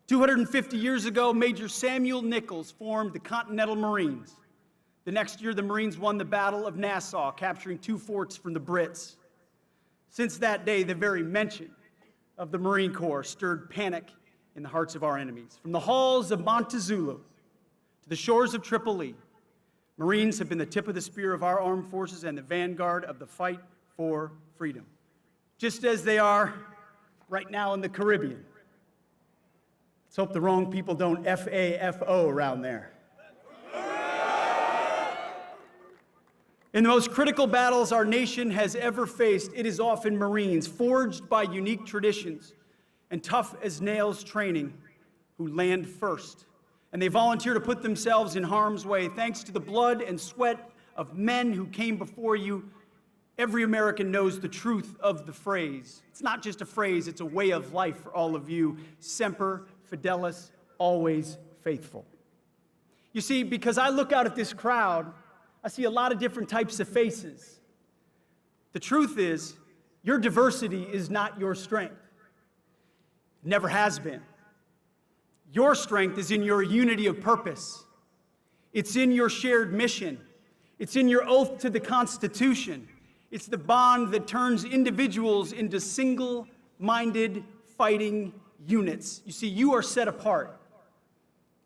Speaker 7: 250 years ago, Major Samuel Nichols formed the Continental Marines. The next year, the Marines won the Battle of Nassau, capturing 2 forts from the Brits. Since that day, the very mention of the Marine Corps stirred panic in the hearts of our enemies. From the halls of Montezuma to the shores of Tripoli, Marines have been the tip of the spear of our armed forces and the vanguard of the fight for freedom, just as they are right now in the Caribbean. Let's hope the wrong people don't FAFO around there. In the most critical battles our nation has ever faced, it is often Marines, forged by unique traditions and tough as nails training, who land first. And they volunteer to put themselves in harm's way. Thanks to the blood and sweat of men who came before you, every American knows the truth of the phrase. It's not just a phrase, it's a way of life for all of you. Semper Fidelis, always faithful. You see, because I look out at this crowd, I see a lot of different types of faces. The truth is, your diversity is not your strength. It never has been. Your strength is in your unity of purpose. It's in your shared mission. It's in your oath to the Constitution. It's the bond that turns individuals into single-minded fighting units. You see, you are set apart.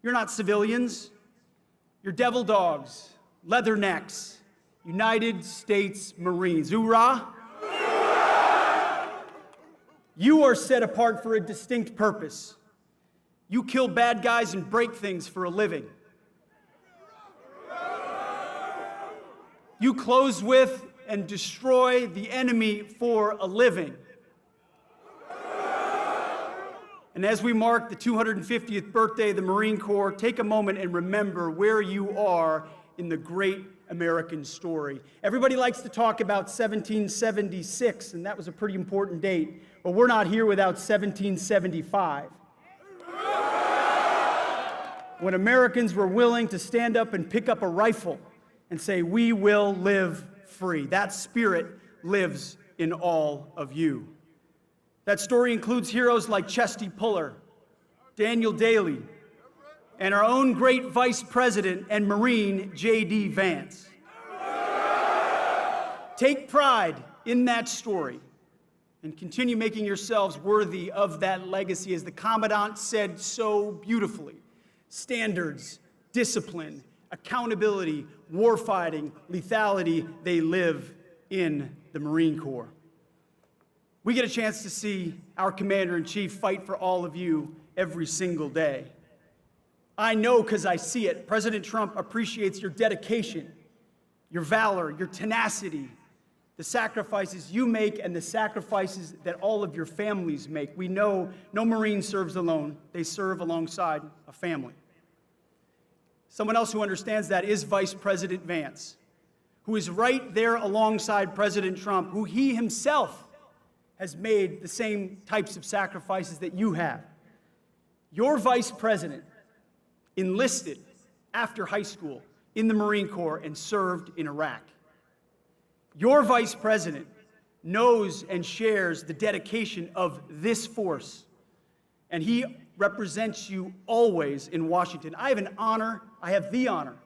Speaker 7: You're not civilians. You're devil dogs, leathernecks, United States Marines. Hoorah! You are set apart for a distinct purpose. You kill bad guys and break things for a living. You close with and destroy the enemy for a living. And as we mark the 250th birthday of the Marine Corps, take a moment and remember where you are in the great American story. Everybody likes to talk about 1776, and that was a pretty important date. But we're not here without 1775. When Americans were willing to stand up and pick up a rifle and say, "We will live free." That spirit lives in all of you. That story includes heroes like Chesty Puller, Daniel Daly, and our own great Vice President and Marine, J.D. Vance. Take pride in that story and continue making yourselves worthy of that legacy. As the Commandant said so beautifully, standards, discipline, accountability, warfighting, lethality, they live in the Marine Corps. We get a chance to see our Commander-in-Chief fight for all of you every single day. I know because I see it. President Trump appreciates your dedication, your valor, your tenacity, the sacrifices you make and the sacrifices that all of your families make. We know no Marine serves alone. They serve alongside a family. Someone else who understands that is Vice President Vance, who is right there alongside President Trump, who he himself has made the same types of sacrifices that you have. Your Vice President enlisted after high school in the Marine Corps and served in Iraq. Your Vice President knows and shares the dedication of this force, and he represents you always in Washington. I have the honor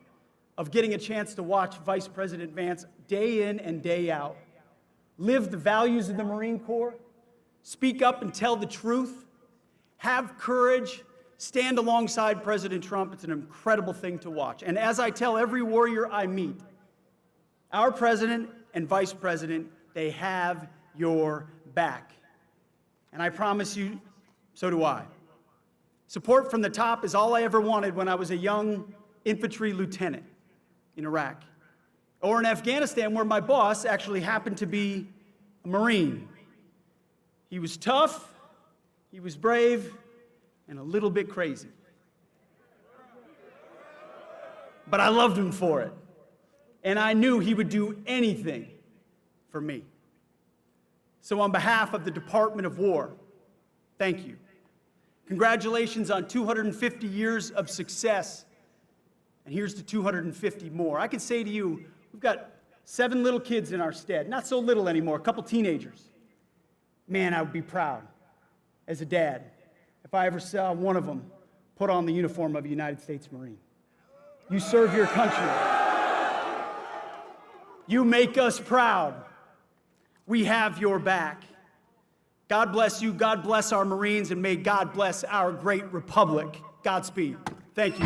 Speaker 7: of getting a chance to watch Vice President Vance day in and day out live the values of the Marine Corps, speak up and tell the truth, have courage, stand alongside President Trump. It's an incredible thing to watch. And as I tell every warrior I meet, our president and vice president, they have your back. And I promise you, so do I. Support from the top is all I ever wanted when I was a young infantry lieutenant in Iraq, or in Afghanistan, where my boss actually happened to be a Marine. He was tough, he was brave, and a little bit crazy. But I loved him for it. And I knew he would do anything for me. So on behalf of the Department of War, thank you. Congratulations on 250 years of success. And here's to 250 more. I can say to you, we've got 7 little kids in our stead. Not so little anymore, a couple teenagers. Man, I would be proud as a dad if I ever saw one of them put on the uniform of a United States Marine. You serve your country. You make us proud. We have your back. God bless you, God bless our Marines, and may God bless our great republic. Godspeed. Thank you.